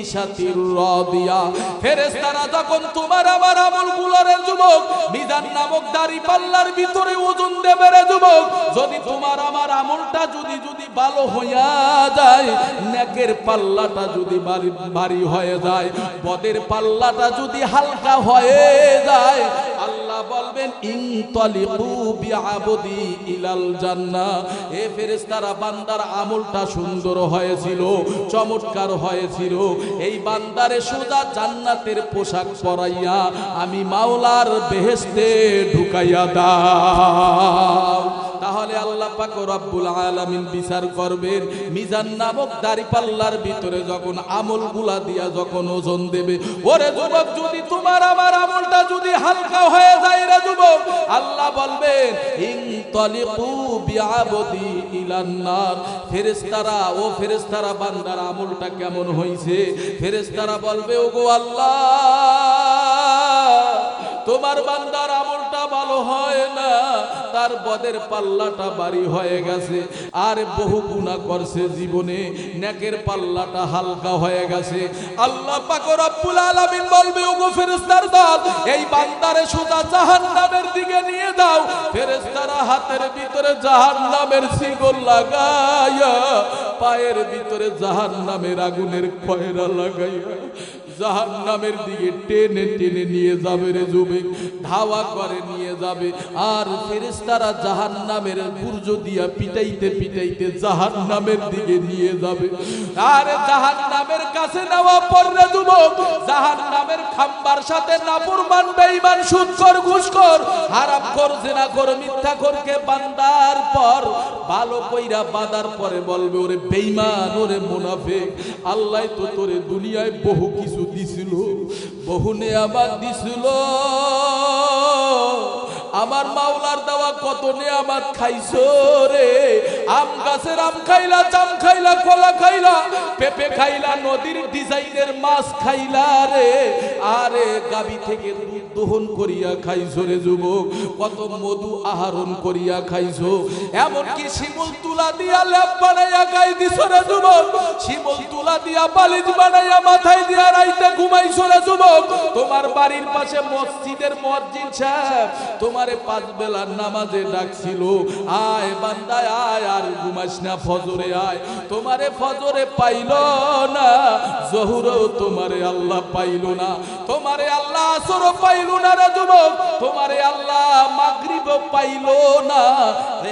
ঈশাতির রাদিয়া। ফেরেশতারা যখন তোমার আমার আমলগুলোর যুবক মিজান নামক দাড়িপাল্লার ভিতরে ওজন দেবে রে যুবক, যদি তোমার আমার আমলটা যদি ভালো হইয়া যায়, নেকের পাল্লাটা যদি ভারী হয়ে যায়, বদের পাল্লাটা যদি হালকা হয়ে যায়, আল্লাহ বলবেন ইনতালিকু বিআবদি ইলাল জান্নাহ। এ ফেরেশতারা বান্দার আমলটা সুন্দর হয়েছিল, চমৎকার হয়েছিল, এই বান্দারে সোজা জান্নাতের পোশাক পরাইয়া আমি মাওলার বেহেশতে ঢুকাইয়া দাও। তাহলে আল্লাহ পাক রব্বুল আলামিন বিচার করবেন মিজান নামক দাড়িপাল্লার ভিতরে যখন আমলগুলা দিয়া যখন ওজন দেবে। ওরে যুবক, যদি তোমার আমার আমলটা যদি হালকা হয়ে যায় রে যুবক, আল্লাহ বলবেন ইনতালিকু বিআবদি ইলান নার। ফেরেশতারা, ও ফেরেশতারা, বান্দার আমলটা কেমন হইছে? ফেরেশতারা বলবে, ওগো আল্লাহ, তোমার বান্দার আমলটা ভালো হয় না, তার বদের পাল্লাটা ভারী হয়ে গেছে, আর বহু গুনাহ করছে জীবনে, নেকের পাল্লাটা হালকা হয়ে গেছে। আল্লাহ পাক রব্বুল আলামিন বলবে, ওগো ফেরেশতার দল, এই বান্দারে সোজা জাহান্নামের দিকে নিয়ে দাও। ফেরেশতারা হাতের ভিতরে জাহান্নামের শিকল লাগাইয়া, পায়ের ভিতরে জাহান্নামের আগুনের কয়রা লাগাইয়া জাহান্নামের দিকে টেনে টেনে নিয়ে যাবে রে যুবক, ধাওয়া করে নিয়ে যাবে। আর ফেরেশতারা জাহান্নামের বুর্জ দিয়া পিটাইতে পিটাইতে জাহান্নামের দিকে নিয়ে যাবে। আর জাহান্নামের কাছে নেওয়া পর রে যুবক, জাহান্নামের খাম্বার সাথে নাফরমান, বেঈমান, সুদখোর, ঘুষখোর, হারামখোর, জিনাখোর, মিথ্যাখোরকে বান্দার পর ভালো কইরা বাঁধার পরে বলবে, ওরে বেঈমান, ওরে মুনাফিক, আল্লাহ তো তোরে দুনিয়ায় বহু কিছু দিছিল, বহু নেয়ামত দিছিল, আমার মাওলার দেওয়া কত নেয়ামত খাইছো রে। আম গাছের আম খাইলা, জাম খাইলা, কলা খাইলা, পেঁপে খাইলা, নদীর ডিজাইনের মাছ খাইলা রে, আরে গাবি থেকে দুধ দহন করিয়া খাইছো রে যুবক, কত মধু আহরণ করিয়া খাইছো, এমনকি শিমুল তুলা দিয়া লেপ বানাইয়া গাই দিছো রে যুবক, শিমুল তুলা দিয়া বালিশ বানাইয়া মাথায় দিয়া রাইতে ঘুমাইছো রে যুবক। তোমার বাড়ির পাশে মসজিদের মুয়াজ্জিন সাহেব তোমারে 5 বেলার নামাজে ডাকছিল, আয় বান্দা আয়, আর ঘুমাস না, ফজরে আয়। তোমারে ফজরে পাইল না, জোহরও তোমারে আল্লাহ পাইল না, তোমারে আল্লাহ আসরও পাইল না রে যুবক, তোমারে আল্লাহ মাগরিবও পাইল না,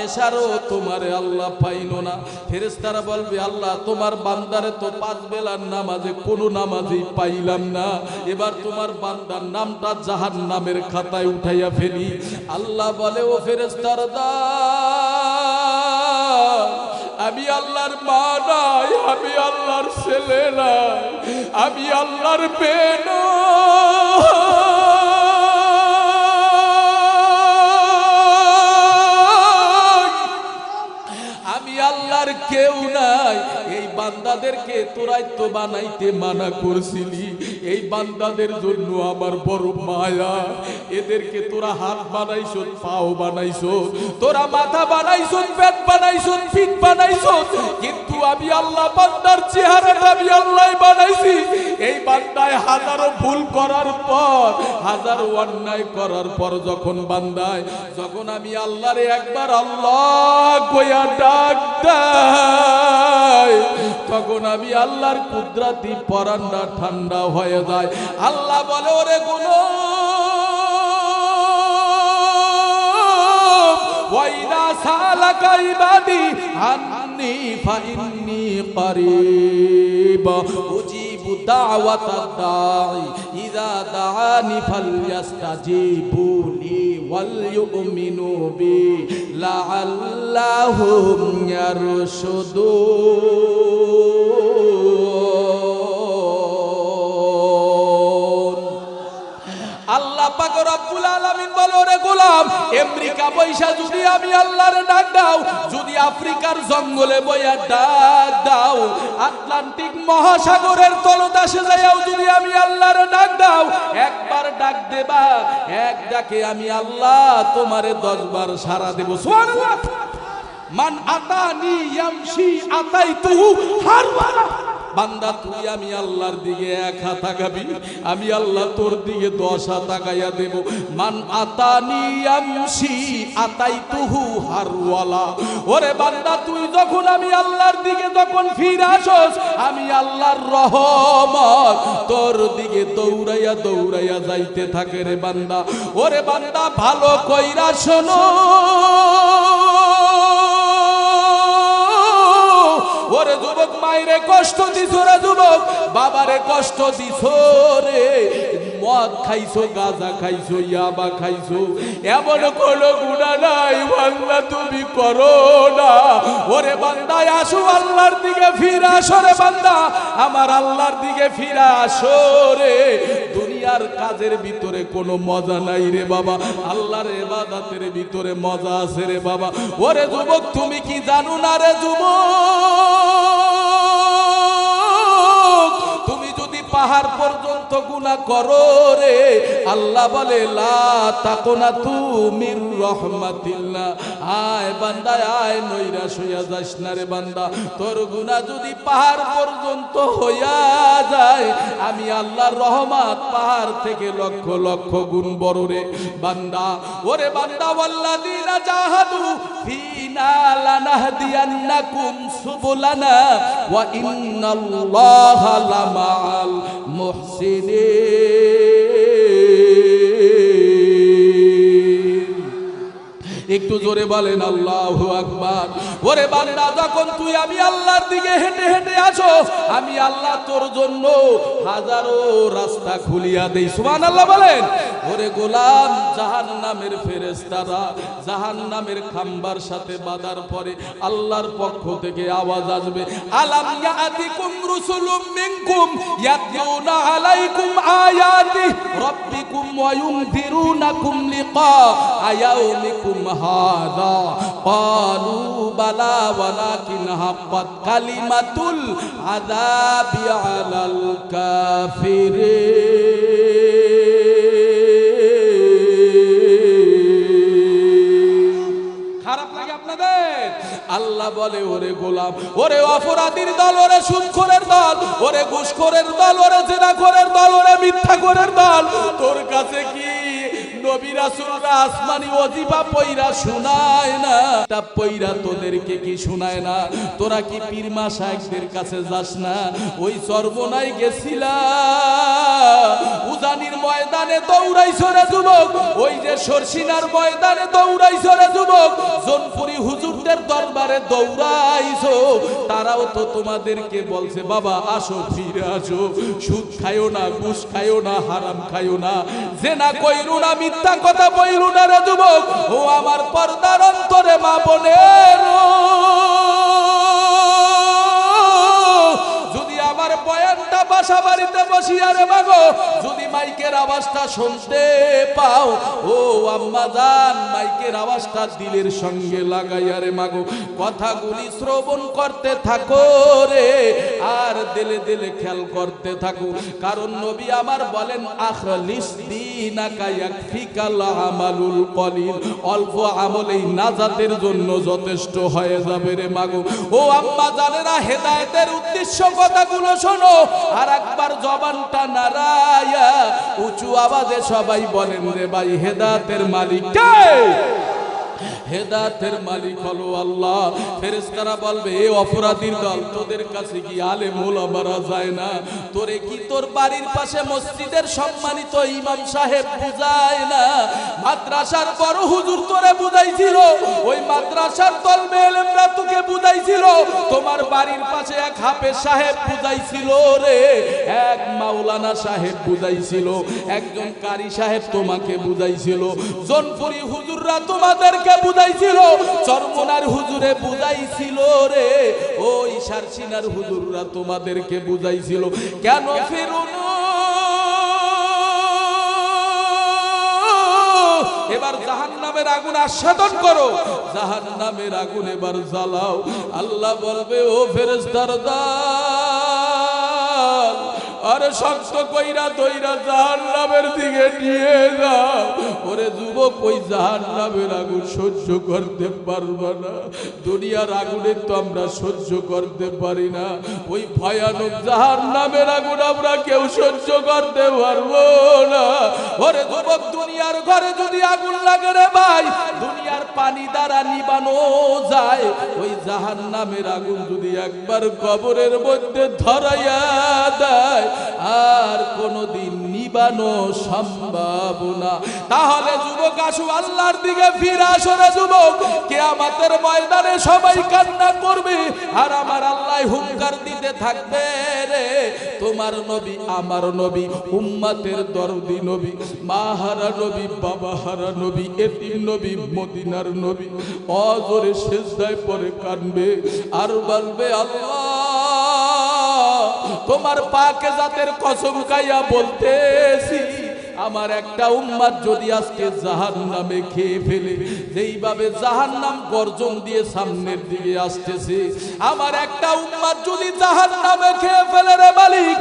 এশারও তোমারে আল্লাহ পাইল না। ফেরেশতারা বলবে, আল্লাহ তোমার বান্দারে তো 5 বেলার নামাজে কোনো নামাজই পাইলাম না, এবার তোমার বান্দার নামটা জাহান্নামের খাতায় উঠাইয়া ফেলি। আল্লাহ বলে, ও ফেরেশতারা আল্লাহর মা নাই, আমি আল্লাহর ছেলে নাই, আমি আল্লাহর মেয়ে আমি আল্লাহর কেউ নাই। এই বান্দাদেরকে তোরাই তো বানাইতে মানা করছিলি, এই বান্দাদের জন্য আমার বড় মায়া। এদেরকে তোরা হাত বানাইছো, পাও বানাইছো, তোরা মাথা বানাইছো, পেট বানাইছো, ফিট বানাইছো, কিন্তু আমি আল্লাহ বান্দার চেহারাটা আমি আল্লাহ বানাইছি। এই বান্দায় হাজারো ভুল করার পর, হাজারো অন্যায় করার পর যখন আমি আল্লাহরে একবার আল্লাহ কইয়া ডাক দেয়, তখন আমি আল্লাহর কুদরতি পরান্ডা ঠান্ডা হয়ে যায়। আল্লাহ বলে, ওরে গোলাম, ওয়াইদা সালাকা ইবাদি আন্নী ফাইন্নী করিব উজিবু দাওয়াতাদ দাঈ ইযা দাআনি ফালইস্তাজিবুলি ওয়াল ইউমিনু বি লাআল্লাহুম ইয়ারশুদুন। আল্লাহ পাক রব্বুল আলামিন বলে, ওরে গোলাম, আমেরিকা বৈশা যদি আমি আল্লাহর ডাক দাও, যদি আফ্রিকার জঙ্গলে বইয়া ডাক দাও, আটলান্টিক মহাসাগরের তলদেশে যাইও যদি আমি আল্লাহর ডাক দাও, একবার ডাক দেবা, এক ডাকে আমি আল্লাহ তোমারে 10 বার সাড়া দেব। সুবহানাল্লাহ। মান আতানি ইয়ামশি আতাইতুহু হারওয়ালা। বান্দা তুই আমি আল্লাহর দিকে 1 হাত তাকাবি, আমি আল্লাহ তোর দিকে 10 হাত তাকাইয়া দেব। মান আতানি ইয়ামশি আতাইতুহু হারওয়ালা। ওরে বান্দা তুই যখন আমি আল্লাহর দিকে যখন ফিরে আসস, আমি আল্লাহর রহমত তোর দিকে দৌড়াইয়া দৌড়াইয়া যাইতে থাকে রে বান্দা। ওরে বান্দা ভালো কইরা শোনো, ওরে যুবক, মায়েরে কষ্ট দিছো রে যুবক, বাবারে কষ্ট দিছো রে, মদ খাইছো, গাঁজা খাইছো, ইয়াবা খাইছো, এমন কোন গুনাহ নাই আল্লাহ তুমি করো না। ওরে বান্দা আসো আল্লাহর দিকে ফিরে আসো রে বান্দা, আমার আল্লাহর দিকে ফিরে আসো রে। দুনিয়ার কাজের ভিতরে কোনো মজা নাই রে বাবা, আল্লাহর ইবাদতের ভিতরে মজা আছে রে বাবা। ওরে যুবক, তুমি কি জানো না রে যুবক, তুমি যদি পাহাড় পর্যন্ত গুনাহ করো রে, আল্লাহ বলে লা তাকুনাতু মির রাহমাতিল্লাহ। আয় বান্দা আয়, নৈরাশ হইয়া যাস না রে বান্দা। তোর গুনাহ যদি পাহাড় পর্যন্ত হইয়া যায়, আমি আল্লাহর রহমত পাহাড় থেকে লক্ষ লক্ষ গুণ বড় রে বান্দা। ওরে বান্দা, ওয়াল্লাযীনা জাহাদু ফিনা লানাহদিয়ান্নাকুম সুবুলানা ওয়া ইন্নাল্লাহা লামাআল মুহসিনিন। একটু জোরে বলেন আল্লাহু আকবার। ওরে বান্দা, যখন তুই আমি আল্লাহর দিকে হেঁটে হেঁটে আসো, আমি আল্লাহ তোর জন্য হাজারো রাস্তা খুলিয়া দেই। সুবহানাল্লাহ বলেন। ওরে গোলাম, জাহান্নামের ফেরেশতারা জাহান্নামের খাম্বার সাথে বাঁধার পরে আল্লাহর পক্ষ থেকে আওয়াজ আসবে, আলাম ইয়াতিকুম রুসুলুম মিনকুম ইয়াতলুনা আলাইকুম আয়াতি রাব্বিকুম ওয়া ইউনযিরুনাকুম লিকা ইয়াউমিকুম হাযা ক্বালু বালা ওয়ালাকিন হাক্কাত কালিমাতুল আযাবি আলাল কাফিরিন। খারাপ লাগে আপনাদের? আল্লাহ বলে, ওরে গোলাম, ওরে অপরাধীর দল, ওরে সুদখোরের দল, ওরে ঘুষখোরের দল, ওরে জেনাখোরের দল, ওরে মিথ্যাখোরের দল, তোর কাছে কি নবী রাসূলরা আসমানি ওজিফা পয়রা শোনায় না? তা পয়রা তোদেরকে কি শোনায় না? তোরা কি পীর মাশায়েখদের কাছে যাস না? ওই সর্বনাই গেছিলা, উজানির ময়দানে দৌড়াইছো রে যুবক, ওই যে সরসিনার ময়দানে দৌড়াইছো রে যুবক, জোনপুরি হুজুরদের দরবারে দৌড়াইছো। তারাও তো তোমাদেরকে বলছে, বাবা আসো, ফিরে আসো, সুদ খাইও না, ঘুষ খাইও না, হারাম খাইও না, জেনা কইরো না, মিথ্যা কথা বইরো না রে যুবক। ও আমার পর্দার অন্তরে মা বোনের, বসিয়া রে মাগো যদি মাইকের আওয়াজটা শুনতে পাও, ও আম্মা জান মাইকের আওয়াজটা দিলের সঙ্গে লাগাইয়া রে মাগো কথাগুলি শ্রবণ করতে থাকো রে, আর দিলে দিলে খেয়াল করতে থাকো। কারণ নবী আমার বলেন আখলিস দীনাকা ইয়াকফিকাল আমালুল কলিল, অল্প আমলেই নাজাতের জন্য যথেষ্ট হয়ে যাবে রে মাগো। ও আম্মা জানেরা হেদায়েতের উদ্দেশ্য কথাগুলো শোনো, আর একবার জবানটা নাড়ায়া উঁচু আওয়াজে সবাই বলেন রে ভাই হেদায়েতের মালিক কে? হেদায়েতের মালিক হলো আল্লাহ। ফেরেশতারা বলবে এ অপরাধীর দল, তোদের কাছে কি আলেম ওলামারা যায় না? তোরে কি তোর বাড়ির পাশে মসজিদের সম্মানিত ইমাম সাহেব বুঝায় না? মাদ্রাসার বড় হুজুর তোরে বুঝাইছিল, ওই মাদ্রাসার তলবে ইলমরা তোকে বুঝাইছিল, তোমার বাড়ির পাশে এক হাফেজ সাহেব বুঝাইছিল রে, এক মাওলানা সাহেব বুঝাইছিল, একজন কারি সাহেব তোমাকে বুঝাইছিল, জনপুরি হুজুররা তোমাদেরকে বুঝাইছিল, চরমনার হুজুরে বুঝাইছিল রে, ও ইশারসিনার হুজুররা তোমাদেরকে বুঝাইছিল। কেন ফিরুন এবার জাহান্নামের আগুন আস্বাদন করো, জাহান্নামের আগুন এবার জ্বালাও। আল্লাহ বলবে ও ফেরেশতার দল, আরে শক্ত কইরা তৈরা জাহান্নামের দিকে নিয়ে যাও। ওরে যুবক ওই জাহান্নামের আগুন সহ্য করতে পারবা না, দুনিয়ার আগুনে তো আমরা সহ্য করতে পারি না, ওই ভয়ানক জাহান্নামের আগুন আমরা কেউ সহ্য করতে পারবো না। ওরে যুবক দুনিয়ার ঘরে যদি আগুন লাগে রে ভাই, দুনিয়ার পানি দ্বারা নিবানো যায়, ওই জাহান্নামের আগুন যদি একবার কবরের মধ্যে ধরাইয়া দেয় আর কোনদিন নিবানো সম্ভব না। তাহলে যুবক আসো আল্লাহর দিকে ফিরে আসো রে যুবক, কিয়ামতের ময়দানে সবাই কান্না করবে আর আমার আল্লাহ হুঙ্কার দিতে থাকবে রে, তোমার নবী আমার নবী উম্মতের দরদি নবী, মা হারা নবী, বাবা হারা নবী, এতিম নবী, মদিনার নবী অজরে সিজদায় পড়ে কাঁদবে আর বলবে আল্লাহ তোমার পাকে জাতের কসম খাইয়া বলতেছি, আমার একটা উম্মত যদি আজকে জাহান্নামে খেয়ে ফেলে, যেইভাবে জাহান্নাম গর্জন দিয়ে সামনের দিকে আসতেছে, আমার একটা উম্মত যদি জাহান্নামে খেয়ে ফেলে রে মালিক,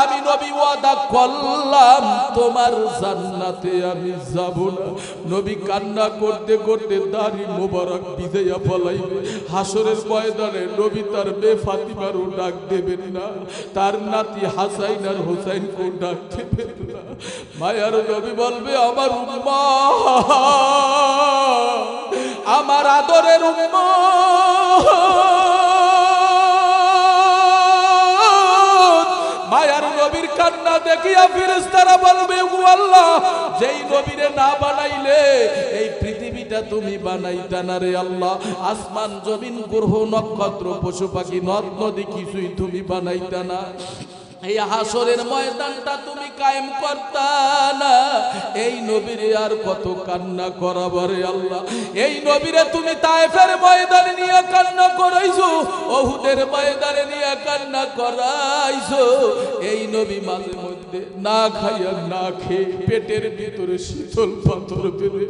আমি নবী ওয়াদা করলাম তোমার জান্নাতে আমি যাব না। নবী কান্না করতে করতে দাড়ি মোবারক ভিজাইয়া ফলাইবে, হাসরের ময়দানে নবী তার মেয়ে ফাতিমারও ডাক দেবেন না, তার নাতি হাসাইন আর হোসাইনকেও ডাক দেবেন না। মায়ার নবী বলবে আমার উম্মত, আমার আদরের উম্মত, মায়ার নবীর কান্না দেখিয়া ফেরেশতারা বলবে ও আল্লাহ, যেই নবীরে না বানাইলে এই পৃথিবীটা তুমি বানাইতা না রে আল্লাহ, আসমান জমিন গ্রহ নক্ষত্র পশু পাখি নদ নদী কিছুই তুমি বানাইতা না, এই হাসরের ময়দানটা তুমি কায়েম করতা না, এই নবীরে আর কত কান্না করাবারে আল্লাহ। এই নবীরে তুমি তায়েফের ময়দানে নিয়ে কান্না করাইছো, ওহুদের ময়দানে নিয়ে কান্না করাইছো, এই নবী মাঝে মধ্যে না খাইয়া না খেয়ে পেটের ভিতরে শীতল পাথর পেলে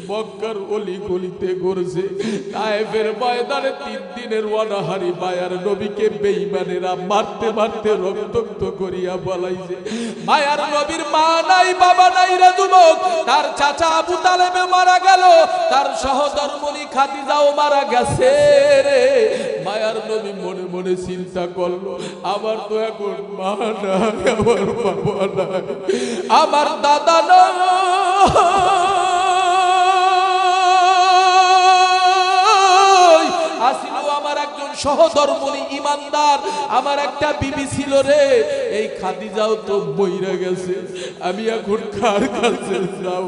মক্কার অলি গলিতে ঘুরছে, তায়েফের ময়দানে 3 দিনের অনাহারি মায়ার নবীকে বেঈমানেরা মারতে মারতে রক্ত করিয়া বলাইছে। মায়ার নবীর মা নাই বাবা নাই রে যুবক, তার চাচা আবু তালেবে মারা গেল, তার সহধর্মিণী খাদিজাও মারা গেছে রে। মায়ার নবী মনে মনে চিন্তা করলো, আমার তো এখন মা নাই, আমার বাবা নাই, আমার দাদা নাই, আসিল আমার একজন সহধর্মিণী ইমানদার, আমার একটা বিবি ছিল রে, এই খাদিজাও তো মইরা গেছে, আমি এখন কার কাছে যাব?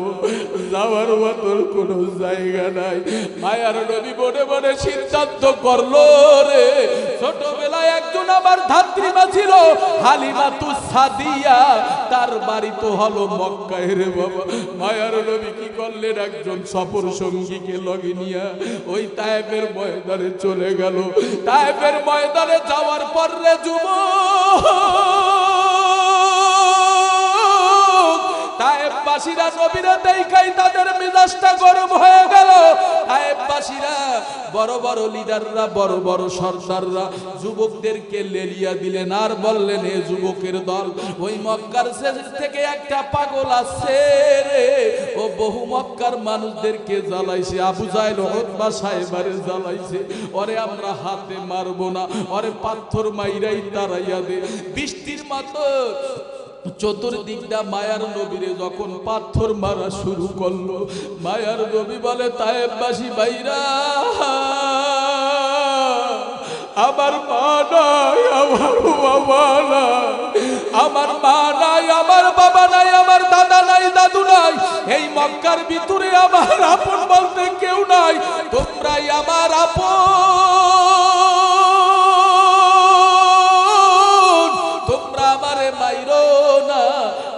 যাওয়ার মতন কোনো জায়গা নাই। মায়ার নবী মনে মনে সিদ্ধান্ত করলো রে, ছোটবেলায় একজন আমার ধাত্রীমা ছিল হালিমাতুস সাদিয়া, তার বাড়ি তো হলো মক্কায় রে বাবা। মায়ার নবী কি করলেন, একজন সফর সঙ্গীকে লগে নিয়া ওই তায়েফের ময়দানে চলে গেল। তায়েফের ময়দানে যাওয়ার পর রে যুবক তায়েফবাসীরা নবীরে দেখাই তাদের মেজাজটা গরম হয়ে গেল। তায়েফবাসীরা বড় বড় লিডাররা, বড় বড় সর্দাররা যুবকদেরকে লেলিয়া দিলেন আর বললেন, এ যুবকের দল, ওই মক্কার শেষ থেকে একটা পাগল আছে রে, ও বহু মক্কার মানুষদেরকে জ্বালাইছে, আবু জাহেল উতবা সাহেবারে জ্বালাইছে, ওরে আমরা হাতে মারবো না, ওরে পাথর মাইরাই তারাইয়া দে। বৃষ্টির মতো চতুর্দিকটা মায়ার নবীরে যখন পাথর মারা শুরু করলো, মায়ার নবী বলে, তায়েফবাসী ভাইরা, আমার মা নাই, আমার বাবা নাই, আমার মা নাই, আমার বাবা নাই, আমার দাদা নাই, দাদু নাই, এই মক্কার ভিতরে আমার আপন বলতে কেউ নাই, তোমরাই আমার আপন, তোমরা আমারে মাইরো না।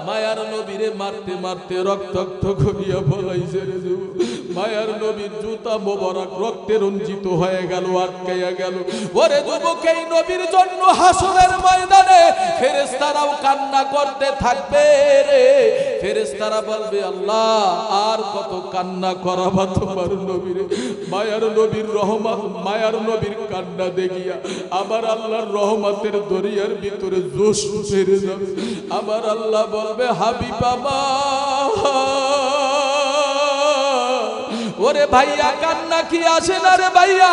মায়ার নবীরে মারতে মারতে রক্তাক্ত করিয়া বলাইছে রে যুবক। মায়ার নবীর জুতা মোবারক রক্তে রঞ্জিত হয়ে গেল, আটকাইয়া গেল। ওরে যুবক, এই নবীর জন্য হাসরের ময়দানে ফেরেশতারাও কান্না করতে থাকবে রে। ফেরেশতারা বলবে, আল্লাহ আর কত কান্না করাবা তোমার নবীরে। মায়ার নবীর রহমত, মায়ার নবীর কান্না দেখিয়া আমার আল্লাহর রহমতের দরিয়ার ভিতরে জোশ ছেড়ে যাবে। আমার আল্লাহ বলবে, হাবিব ওরে ভাইয়া কান্না কি আসে না রে ভাইয়া,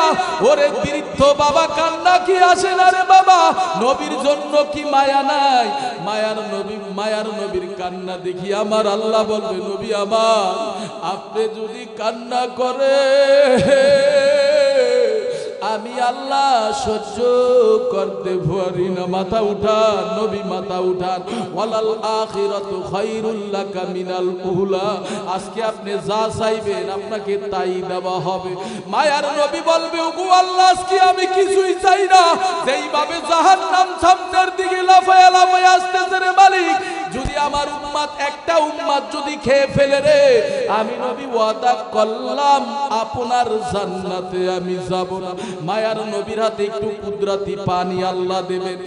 ওরে বৃদ্ধ বাবা কান্না কি আসে না রে বাবা, নবীর জন্য কি মায়া নাই? মায়ার নবীর কান্না দেখি আমার আল্লাহ বলবে, নবী আমার, আপনি যদি কান্না করে আমি আল্লাহ সহ্য করতে পারি না। মাথা উঠান নবী, মাথা উঠান। ওয়ালাল আখিরাতু খায়রুল লাকা মিনাল উলা, আজকে আপনি যা চাইবেন আপনাকে তাই দেওয়া হবে। মায়ার নবী বলবে, ওগো আল্লাহ, আজকে আমি কিছুই চাই না, যেইভাবে জাহান্নাম সামনের দিকে লাফায়া লাফায়া আসতেছে রে মালিক, যদি আমার উম্মত, একটা উম্মত যদি খেয়ে ফেলে রে, আমি নবী ওয়াদা করলাম আপনার জান্নাতে আমি যাব না। মায়ার নবীর হাতে একটু কুদরতি পানি আল্লাহ দেবেন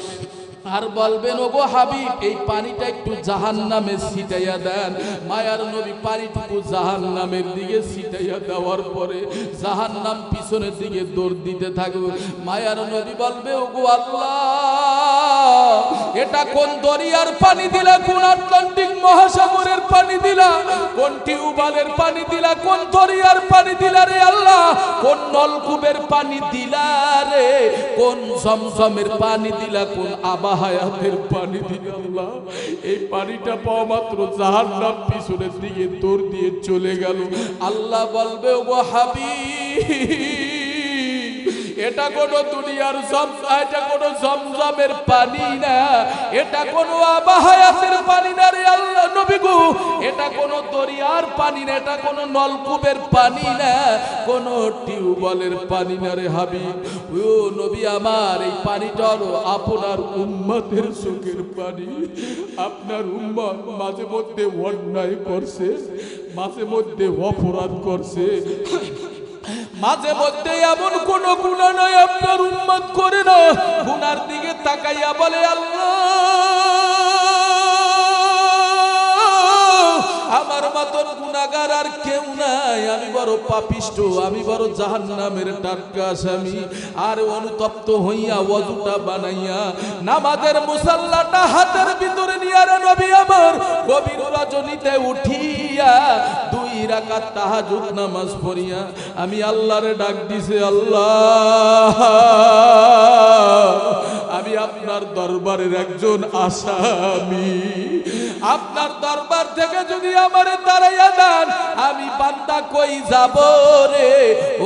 আর বলবেন, ওগো হাবিব, এই পানিটা একটু জাহান্নামে ছিটাইয়া দেন। মায়ার নবী পানিটুকু জাহান্নামের দিকে ছিটাইয়া দেওয়ার পরে জাহান্নাম পিছনের দিকে দৌড় দিতে থাকবে। মায়ার নবী বলবে, ওগো আল্লাহ, এটা কোন দরিয়ার পানি দিলা, কোন আটলান্টিক মহাসাগরের পানি দিলা, কোন টিউবওয়েলের পানি দিলা, কোন দরিয়ার পানি দিলা রে আল্লাহ, কোন নলকূপের পানি দিলা রে, কোন জমজমের পানি দিলা, কোন হায়াতের পানি দিলা আল্লাহ। এই পানিটা পাওয়া মাত্র জাহান্নাম পিছনের দিকে দৌড় দিয়ে চলে গেল। আল্লাহ বলবে, ওগো হাবিব, এটা কোনো দুনিয়ার এটা কোনো জমজমের পানি না, এটা কোনো আবাহায়াতের পানি না রে আল্লাহ নবী গো, এটা কোনো দরিয়ার পানি না, এটা কোনো নলকূপের পানি না, কোনো টিউবওয়েলের পানি না রে হাবিব। ও নবী আমার, এই পানিটা হলো আপনার উম্মতের চোখের পানি। আপনার উম্মত মাঝে মধ্যে অন্যায় করছে, মাঝে মধ্যে অপরাধ করছে, মাঝে মধ্যে এমন কোন গুনাহ নয় আপনার উম্মত করে না, গুনার দিকে তাকাইয়া বলে, আল্লাহ আমার মতন গুনাহগার আর কেউ নাই, আমি বড় পাপিষ্ঠ, আমি বড় জাহান্নামের টাটকা আসামি। আর অনুতপ্ত হইয়া ওযুটা বানাইয়া নামাজের মুসাল্লাটা হাতের ভিতরে নিয়ে রে নবী আমার গভীর রজনীতে উঠিয়া 2 রাকাত তাহাজ্জুদ নামাজ পড়িয়া আমি আল্লাহরে ডাক দিছে, আল্লাহ আমি আপনার দরবারের একজন আসামি, আপনার দরবার থেকে যদি আমারে তাড়াইয়া দেন আমি বান্দা কই যাব রে।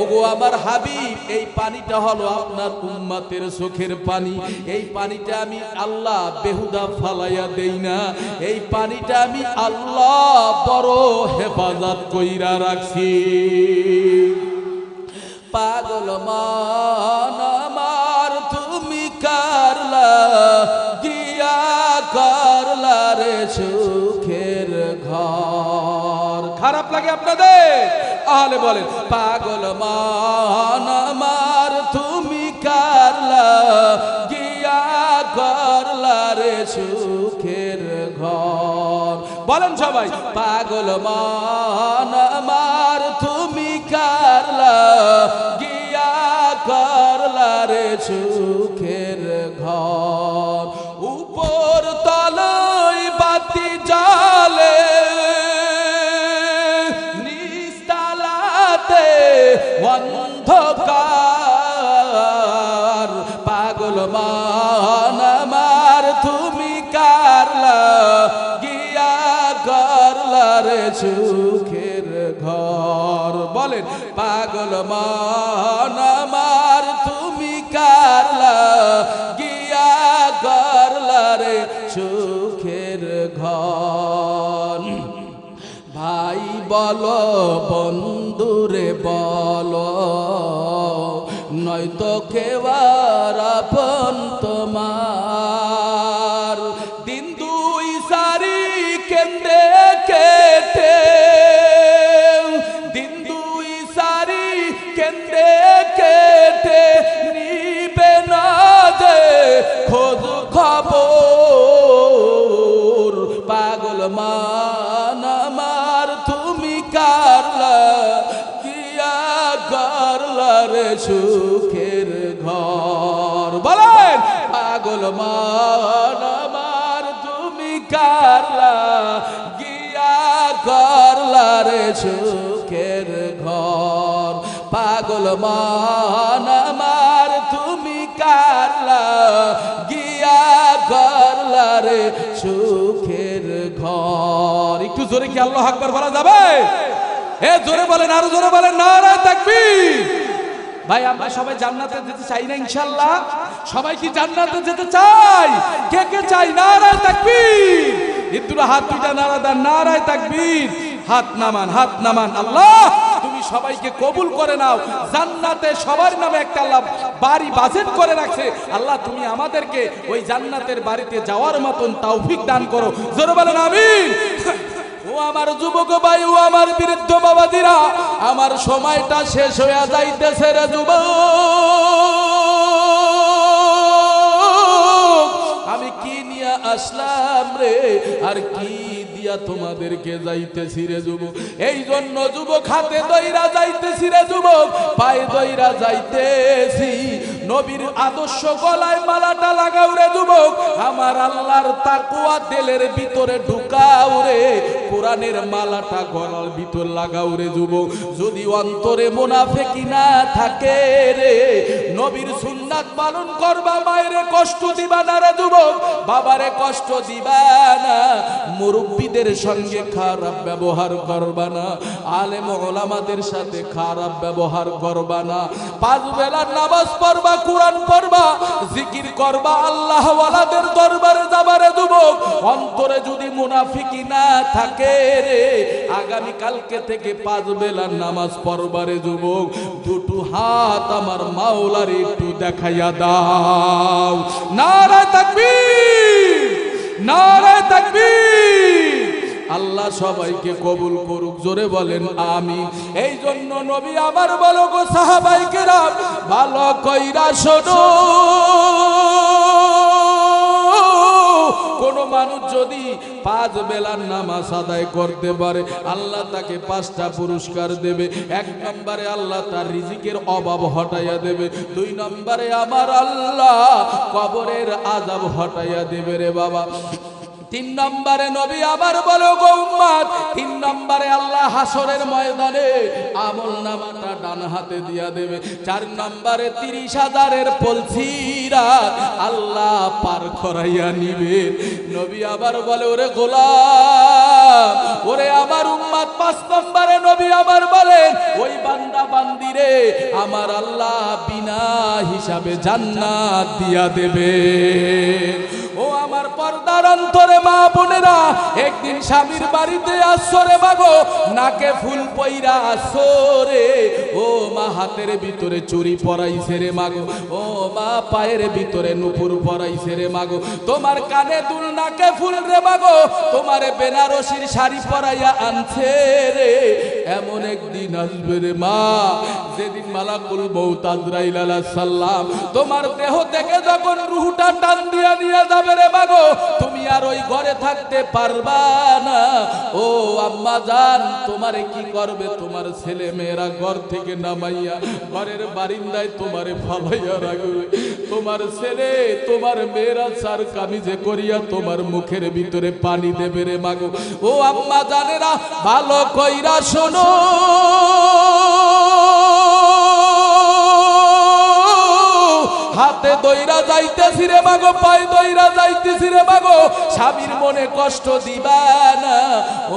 ওগো আমার হাবিব, এই পানিটা হলো আপনার উম্মতের চোখের পানি, এই পানিটা আমি আল্লাহ বেহুদা ফালাইয়া দেই না, এই পানিটা আমি আল্লাহ বড় হেফাজত কইরা রাখছি। পাগল মান আমার তুমি কারলা গিয়া করলা রে সুখের ঘর। খারাপ লাগে আপনাদের? তাহলে বলেন, পাগল মান আমার তুমি কারলা গিয়া করলা রে সুখের ঘর। বলেন সবাই, পাগল মন আমার তুমি কারলা গিয়া করলা রে সুখের ঘর, উপর তলই বাতি জ্বলে নিস্তালাতে অন্ধকার, পাগল মন আমার তুমি কারলা গিয়া করলা রে সুখের ঘর। বলেন, পাগল মন আমার তুমি কারলা গিয়া করলা রে সুখের ঘর। ভাই বলো বন্ধুরে বলো, নয়তো কেবার আপন তোমার, দিন দুই সারি কেন্দ্রে কেটে, দিন দুই সারি কেন্দ্রে কেটে নিবে না দে খোঁজ খবর, পাগল মান আমার তুমি কারলা গিয়া করলা রে সুখের ঘর। বলেন, পাগল মান আমার তুমি কারলা গিয়া করলা রে সুখের ঘর, পাগল মান আমার তুমি কারলা গিয়া করলা রে সুখের ঘর। একটু জোরে কি আল্লাহু আকবার বলা যাবে? এ জোরে বলেন, আরো জোরে বলেন, নারে তাকবীর। ভাই আমরা সবাই জান্নাতে যেতে চাই না ইনশাআল্লাহ? সবাই কি জান্নাতে যেতে চাই? কে কে চাই? নারে তাকবীর। ইদুরা হাত দুইটা নারা দেন, নারে তাকবীর। হাত নামান, হাত নামান। আল্লাহ তুমি সবাইকে কবুল করে নাও। জান্নাতে সবার নামে একটা আল্লাহ বাড়ি বাজেট করে রাখছে। আল্লাহ তুমি আমাদেরকে ওই জান্নাতের বাড়িতে যাওয়ার মতন তৌফিক দান করো। জোরে বলেন আমিন। ও আমার যুবক ভাই, ও আমার বৃদ্ধ বাবাজিরা, আমার সময়টা শেষ হয়ে যাইতেছে রে যুবক। আমি কি নিয়ে আসলাম রে, আর কি দিয়া তোমাদেরকে যাইতেছি রে যুবক। এই জন্য যুবক হাতে দইরা যাইতেছি রে যুবক, পায়ে দইরা যাইতেছি। নবীর আদর্শ গলায় মালাটা লাগাও রে যুবক, আমার আল্লাহর তাকওয়া দিলের ভিতরে ঢুকাও রে, কোরআনের মালাটা গলার ভিতর লাগাও রে যুবক। যদি অন্তরে মুনাফিকি না থাকে রে, নবীর সুন্নাত পালন করবা, মায়েরে কষ্ট দিবা না রে যুবক, বাবারে কষ্ট দিবা না, মুরব্বীদের সঙ্গে খারাপ ব্যবহার করবা না, আলেম ওলামাদের সাথে খারাপ ব্যবহার করবা না, পাঁচ বেলার নামাজ পড়বা, কোরআন পড়বা, জিকির করবা, আল্লাহ ওয়ালাদের দরবারে যাবা রে যুবক। অন্তরে যদি মুনাফিকি না থাকে রে, আগামী কালকে থেকে পাঁচ বেলার নামাজ পড়বা রে যুবক। দুটো হাত আমার মাওলার একটু দেখাইয়া দাও। নারে তাকবীর, নারে তাকবীর। আল্লাহ সবাইকে কবুল করুক, জোরে বলেন আমিন। এই জন্য নবী আমার বলো গো সাহাবায়ে কেরাম, ভালো কইরা শোনো, কোন মানুষ যদি পাঁচ বেলার নামাজ আদায় করতে পারে, আল্লাহ তাকে পাঁচটা পুরস্কার দেবে। এক নম্বরে আল্লাহ তার রিজিকের অভাব হটাইয়া দেবে। দুই নম্বরে আমার আল্লাহ কবরের আযাব হটাইয়া দেবে রে বাবা। তিন নম্বরে নবী আবার বলো গো উম্মত, তিন নম্বরে আল্লাহ হাসরের ময়দানে আমল নামাটা ডান হাতে দিয়া দেবে। চার নম্বরে 30,000-এর পলসিরাত আল্লাহ পার করাইয়া নিবে। নবী আবার বলে ওরে গোলাম, ওরে আমার উম্মত। পাঁচ নম্বরে নবী আবার বলেন, ওই বান্দা বান্দিরে আমার আল্লাহ বিনা হিসাবে জান্নাত দিয়া দেবে। ও আমার পর্দার অন্তরে মা বোনেরা, একদিন স্বামীর বাড়িতে আসছো রে মাগো, নাকে ফুল পইরা আসছো রে। ও মা হাতের ভিতরে চুড়ি পরাইছে রে মাগো, ও মা পায়ের ভিতরে নুপুর পরাইছে রে মাগো, তোমার কানে দুল নাকে ফুল রে মাগো, তোমার বেনারসির শাড়ি পরাইয়া আনছে রে। এমন একদিন আসবে রে মা, যেদিন মালাকুল মউত আজরাইল আলাইহিস সালাম তোমার দেহ থেকে যখন রূহটা টান দিয়ে নিয়ে যাবে রে মাগো, তুমি আর ওই ঘরে থাকতে পারবা না। ও আম্মা জান, তোমারে কি করবে? তোমার ছেলে মেয়েরা ঘর থেকে নামাইয়া ঘরের বারিন্দায় তোমারে ফালাইয়া রাখবে। তোমার ছেলে তোমার মেয়েরা চার কামিজে করিয়া তোমার মুখের ভিতরে পানি দেবে রে মাগো। ও আম্মা জানেরা, ভালো কইরা শোনো, হাতে দইরা যাইতেছি রে মাগো, পায়ে দইরা যাইতেছি রে মাগো, স্বামীর মনে কষ্ট দিবা না।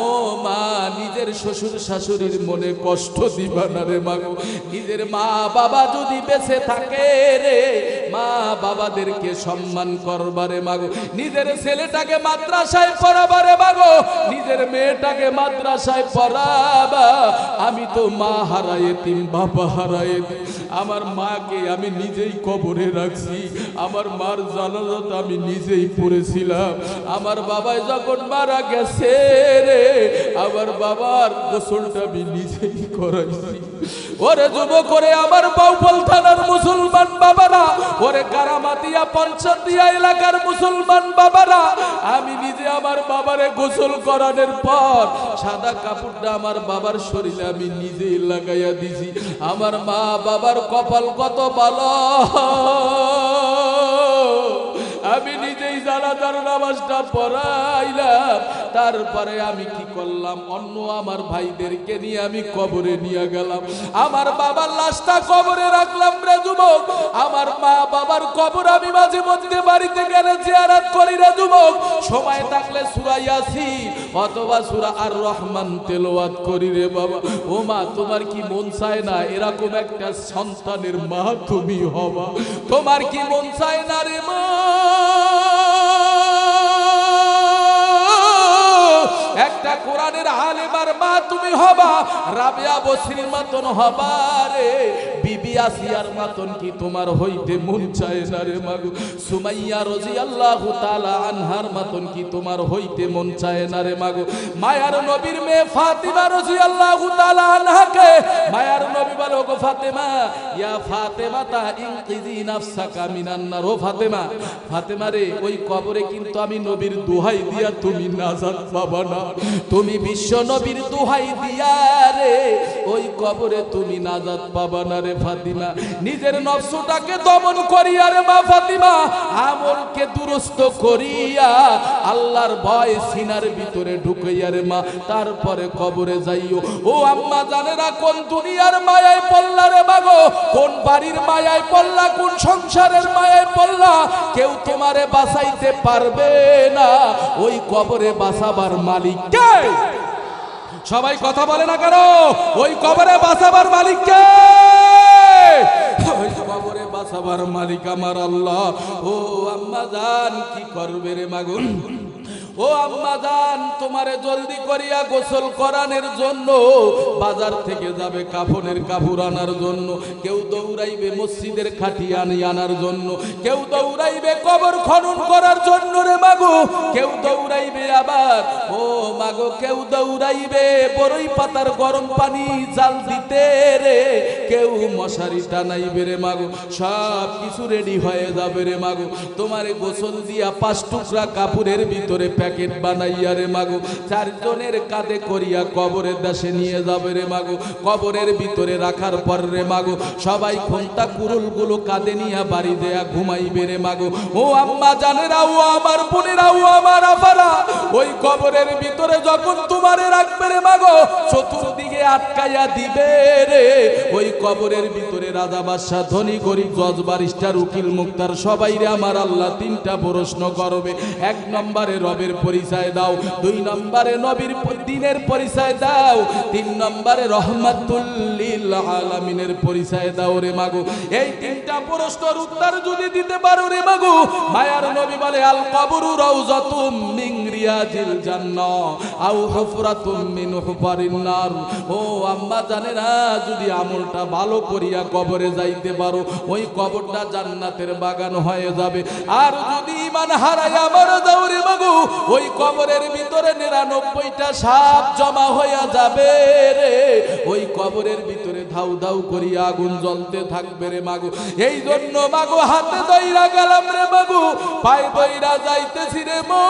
ও মা, নিজের শ্বশুর শাশুড়ির মনে কষ্ট দিবা না রে মাগো। নিজের মা বাবা যদি বেঁচে থাকে রে, মা বাবাদেরকে সম্মান করবা রে মাগো। নিজের ছেলেটাকে মাদ্রাসায় পড়াবা রে মাগো, নিজের মেয়েটাকে মাদ্রাসায় পড়াবা। আমি তো মা হারায় এতিম, বাবা হারায় এতিম। আমার মাকে আমি নিজেই কবরে রাখছি, আমার মার জানাজাটা আমি নিজেই পড়েছিলাম। আমার বাবা যখন মারা গেছে রে, আমার বাবার গোসলটা আমি নিজেই করাইছি। ওরে যুবক, করে আমার বাউফল থানার মুসলমান বাবারা, ওরে কারামাতিয়া পঞ্চায়েতিয়া এলাকার মুসলমান বাবারা, আমি নিজে আমার বাবারে গোসল করানোর পর সাদা কাপড়টা আমার বাবার শরীরে আমি নিজেই লাগাইয়া দিছি। আমার মা বাবার কপাল কত ভালো, আমি নিজেই জানাজার নামাজটা পড়াইলাম। তারপরে আমি কি করলাম, অন্য আমার ভাইদেরকে নিয়ে আমি কবরে নিয়ে গেলাম। আমার বাবার লাশটা কবরে রাখলাম রে যুবক। আমার মা বাবার কবর আমি মাঝে মধ্যে বাড়িতে গেলে জিয়ারত করি রে যুবক। সময় থাকলে সূরা ইয়াসিন অথবা সূরা আর রহমান তেলাওয়াত করি রে বাবা। ও মা, তোমার কি মন চায় না এরকম একটা সন্তানের মা তুমি হবা? তোমার কি মন চায় না রে মা একটা কোরআনের আলেমার মা তুমি হবা? রাবিয়া বসরির মতন হবা রে, বিবি আসিয়ার মতন কি তোমার হইতে মন চায় না রে মাগো? সুমাইয়া রাদিয়াল্লাহু তাআলা আনহার মতন কি তোমার হইতে মন চায় না রে মাগো? মায়ার নবীর মেয়ে ফাতিমা রাদিয়াল্লাহু তাআলা আনহাকে মায়ার নবী বলে, ওগো ফাতেমা, ইয়া ফাতেমা তা ইনকিজি নাফসাকা মিনান নার। ও ফাতেমা, ফাতেমা রে, ওই কবরে কিন্তু আমি নবীর দোহাই দিয়া তুমি নাজাত পাবা না। তুমি বিশ্ব নবীর দোহাই দিয়া রে ওই কবরে তুমি নাজাত পাবা না রে ফাতিমা। নিজের নফসটাকে দমন করিয়া রে মা ফাতিমা, আমলকে দুরস্ত করিয়া আল্লাহর ভয় সিনার ভিতরে ঢুকাইয়া রে মা, তারপরে কবরে যাইও। ও আম্মা জানেরা, কোন দুনিয়ার মায়ায় পড়লা রে মাগো, কোন বাড়ির মায়ায় পড়লা, কোন সংসারের মায়ায় পড়লা, কেউ তোমারে বাঁচাইতে পারবে না। ওই কবরে বাঁচাবার মালিক কে? সবাই কথা বলে না কেন? ওই কবরে বাঁচাবার মালিক কে? ওই কবরে বাঁচাবার মালিক আমার আল্লাহ। ও আম্মা জান, কি করবে রে মাগো? ও আম্মা জান, তোমারে জলদি করিয়া গোসল করানোর জন্য বাজার থেকে যাবে কাফনের কাপড় আনার জন্য। কেউ দৌড়াইবে মসজিদের খাটিয়া আনার জন্য, কেউ দৌড়াইবে কবর খনন করার জন্য রে মাগো, কেউ দৌড়াইবে আবার ও মাগো, কেউ দৌড়াইবে বড়ই পাতার গরম পানি জাল দিতে রে, কেউ মশারি টানাইবে রে মাগো। সব কিছু রেডি হয়ে যাবে রে মাগো। তোমারে গোসল দিয়া 5 টুকরা কাপড়ের ভিতরে প্যাকেট বানাইয়া রে মাগো, 4 জনের কাঁধে করিয়া কবরের দেশে নিয়ে যাবে রে মাগো। কবরের ভিতরে রাখার পর রে মাগো, সবাই খন্তা কুরুল গুলো কাঁধে নিয়ে বাড়ি দেয়া ঘুমাইবে রে মাগো। ও আম্মা জানেরা, ও আমার বোনেরা, ও আমার আপারা, ওই কবরের ভিতরে যখন তোমারে রাখবে রে মাগো, চতুর্দিকে আটকাইয়া দিবে রে। ওই কবরের ভিতরে রাজা বাদশাহ, ধনী গরিব, জজ বারিস্টার, উকিল মুক্তার সবাই রে আমার আল্লাহ 3টা প্রশ্ন করবে। 1 নম্বরে রবের পরিচয় দাও, 2 নম্বরে নবীর দ্বীনের পরিচয় দাও, 3 নম্বরে রহমাতুল লিল আলামিনের পরিচয় দাও রে মাগো। এই 3টা প্রশ্নের উত্তর যদি দিতে পারো রে মাগো, মায়ার নবী বলে, আল কবরু রাউযাতুম মিন রিয়াজিল জান্নাহ আও হুফরাতুম মিন হুফারিন নার। ও আম্মা জানেরা, যদি আমলটা ভালো করিয়া কবরে যাইতে পারো, ওই কবরটা জান্নাতের বাগান হয়ে যাবে। আর যদি ঈমান হারাইয়া মারা যাও রে মাগো, ওই কবরের ভিতরে 99টা সাপ জমা হইয়া যাবে রে, ওই কবরের ভিতরে ধাউ ধাউ করিয়া আগুন জ্বলতে থাকবে রে মাগো। এই জন্য মাগো হাতে দইরা গেলাম রে মাগো, পায়ে দইরা যাইতেছি রে মো,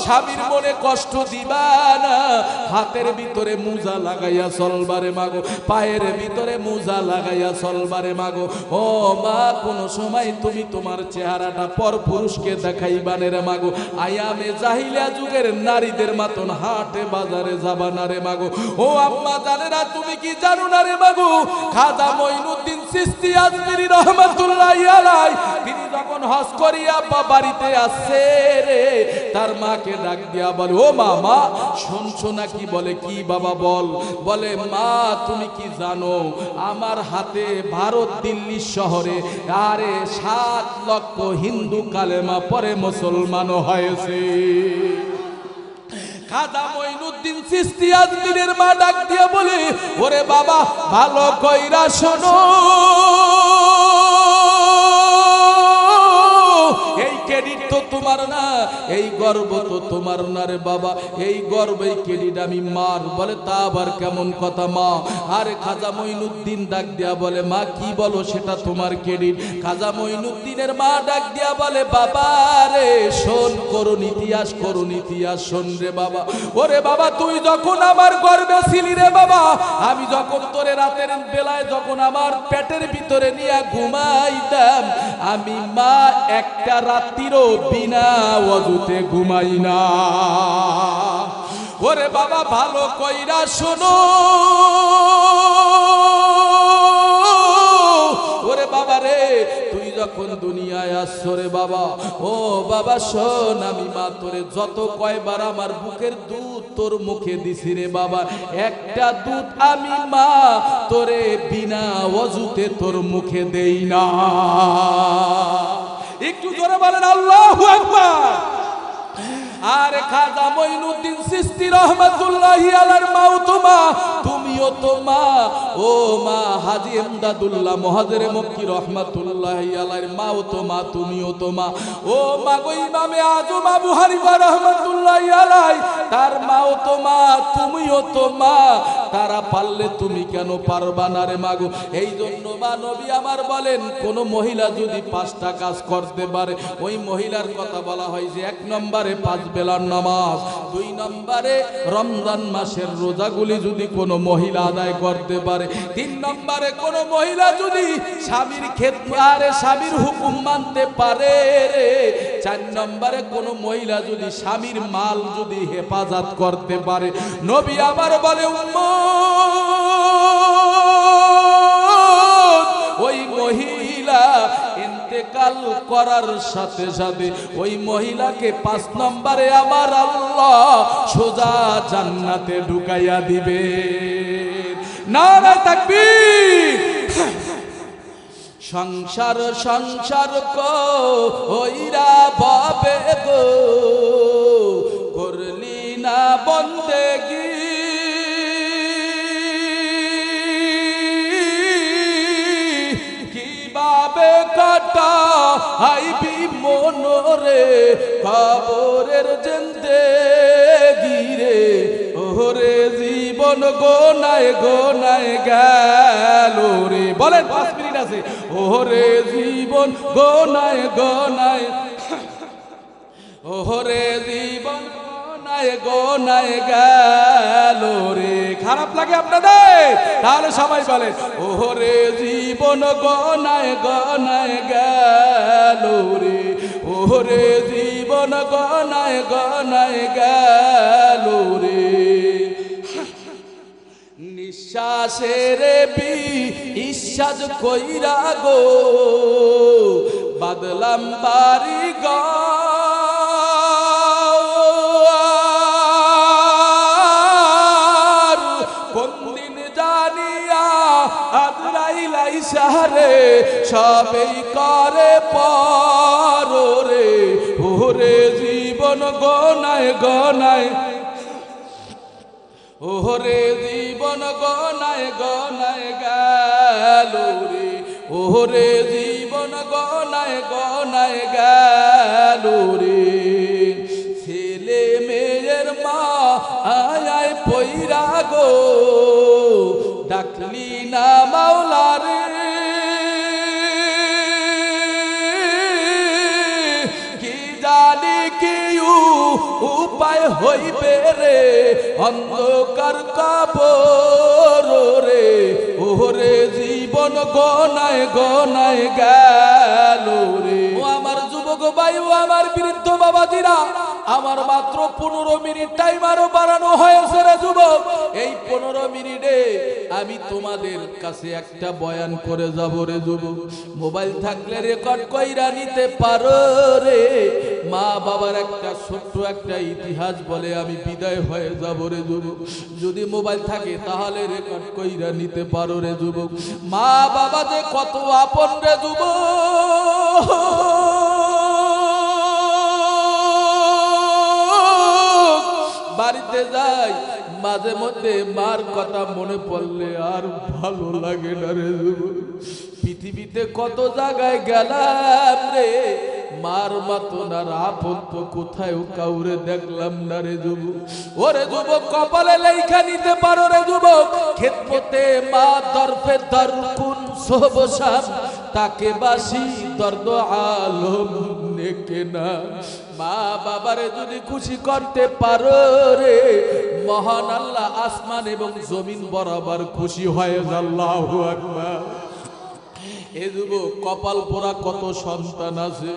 স্বামীর মনে কষ্ট দিবা না, হাতের ভিতরে মুজা লাগাইয়া চলবারে মাগো, পায়ের ভিতরে মুজা লাগাইয়া চলবারে মাগো। ও মা, কোন সময় তুমি তোমার চেহারাটা পর পুরুষকে দেখাইবানে রে মাগো। আয়ামে জাহিলিয়া যুগের নারীদের মতন হাটে বাজারে যাবা না রে মাগো। ও আম্মা জানে না, তুমি কি জানো না রে মাগো, খাজা মঈনুদ্দিন চিশতি আজমিরি রহমাতুল্লাহি আলাইহি তিনি যখন হজ করিয়া বাড়িতে আসছে রে, তার মাকে ডাক দিয়া বলে, ও মা, শুনছো নাকি? বলে কি বাবা বল। বলে মা, তুমি কি জানো আমার হাতে ভারত দিল্লি শহরে আরে 7 লক্ষ হিন্দু কালেমা পরে মুসলমান হয়েছে। খাজা মঈনুদ্দিন চিশতি আজমিরের মা ডাক দিয়া বলে, ওরে বাবা ভালো কইরা শোনো, এই ক্রেডিট তো তোমার না, এই গর্ব তো তোমার না রে বাবা, এই গর্ব এই ক্রেডিট আমি মার। বলে তা আবার কেমন কথা মা? আরে খাজা মঈনুদ্দিন ডাক দিয়া বলে, মা কি বলো সেটা তোমার ক্রেডিট? খাজা মঈনুদ্দিনের মা ডাক দিয়া বলে, বাবা রে শোন, করুন ইতিহাস শোন রে বাবা। ওরে বাবা, তুই যখন আমার গর্বে ছিলি রে বাবা, আমি যখন তোরে রাতের বেলায় যখন আমার পেটের ভিতরে নিয়ে ঘুমাইতাম, আমি মা একটা রাত্রিরও বিনা ওযুতে ঘুমাই না। ওরে বাবা ভালো কইরা শোনো, ওরে বাবা রে তুই যখন দুনিয়ায় আসছো রে বাবা, ও বাবা শোন, আমি মা তোরে যত কয়বার আমার বুকের দুধ তোর মুখে দিছি রে বাবা, একটা দুধ আমি মা তোরে বিনা ওযুতে তোর মুখে দেই না। একটু জোরে বলেন আল্লাহু আকবার। আরে খাজা মঈনুদ্দিন চিশতি রহমাতুল্লাহি আলাইহির মাও তো মা, তুমিও তো মা। ও মা হাজী ইমদাদুল্লাহ মুহাজিরে মক্কি রহমাতুল্লাহি আলাইহির মাও তো মা, তুমিও তো মা। ও মা গো ইমামে আযম আবু হানিফা রহমাতুল্লাহি আলাইহি, তার মাও তো মা, তুমিও তো মা। তারা পারলে তুমি কেন পারবা না রে মাগো? এই জন্য মা নবী আমার বলেন, কোন মহিলা যদি 5টা কাজ করতে পারে, ওই মহিলার কথা বলা হয় যে 1 নম্বরে 5 বেলার নামাজ, 2 নম্বরে রমজান মাসের রোজাগুলি যদি কোনো মহিলা আদায় করতে পারে, 3 নম্বরে কোনো মহিলা যদি স্বামীর খেদমতে স্বামীর হুকুম মানতে পারে রে, 4 নম্বরে কোনো মহিলা যদি স্বামীর মাল যদি হেফাজত করতে পারে। নবী আবার বলে, ওই মহিলা ইন্তেকাল করার সাথে সাথে ওই মহিলাকে 5 নম্বরে আমার আল্লাহ সোজা জান্নাতে ঢুকাইয়া দিবে। নারে তাকবীর। সংসার সংসার কইরা বাবে গো, করলি না বন্দেগি, কিভাবে কাটা আইবি মনরে কবরের জিন্দেগি রে, ওরে জীবন গোনায় গোনায় গেল রে। বলেন 5 মিনিট আছে। ওরে জীবন গোনায় গোনায়, ওরে জীবন গোনায় গোনায় গেল রে। খারাপ লাগে আপনাদের? তাহলে সবাই বলেন, ওরে জীবন গোনায় গোনায় গেল রে, ওরে জীবন গোনায় গোনায় গেল রে। নিঃশ্বাসের বিশ্বাস কইরা গো, বাদলাম বাড়ি ঘর, কোন দিন জানিয়া আজরাইল আইসা রে, সবেই করে পর রে, ওরে জীবন গোনায় গোনায়, ওরে জীবন গোনায় গোনায় গেল রে, ওরে জীবন গনায় গনায় গেল রে ছেলে মেয়ের মা আয় পইরা গো ডাকলি না মাওলা রে কি জানি কি উপায় হইবে রে অন্ধকার কবর রে ওরে জীবন গনায় গনায় গেল রে ও আমার যুবক ভাই ও আমার বৃদ্ধ বাবাজিরা আমার মাত্র 15 মিনিট টাইম আরো বাড়ানো হয়েছে রে যুবক এই 15 মিনিটে আমি তোমাদের কাছে একটা বয়ান করে যাব রে যুবক মোবাইল থাকলে রেকর্ড কইরা নিতে পারো রে মা বাবার একটা ছোট্ট একটা ইতিহাস বলে আমি বিদায় হয়ে যাব রে যুবক যদি মোবাইল থাকে তাহলে রেকর্ড কইরা নিতে পারো রে যুবক মা বাবা যে কত আপন রে যুবক বাড়িতে যাই মাঝে মধ্যে মার কথা মনে পড়লে আর ভালো লাগে না রে যুবক পৃথিবীতে কত জায়গায় গেলাম রে মার মতো না আপন তো কোথায় কাউরে দেখলাম না রে যুবক ওরে যুবক কপালে লেখা নিতে পারো রে যুবক খেদমতে মা দরফে দরকুন সবসাম তাকে বাসি দর্দ আলম নেকে না মা বাবারে যদি খুশি করতে পারো রে মহান আল্লাহ আসমান এবং জমিন বরাবর খুশি হয় আল্লাহু আকবার এ যুবক কপাল পোড়া কত সন্তান আছে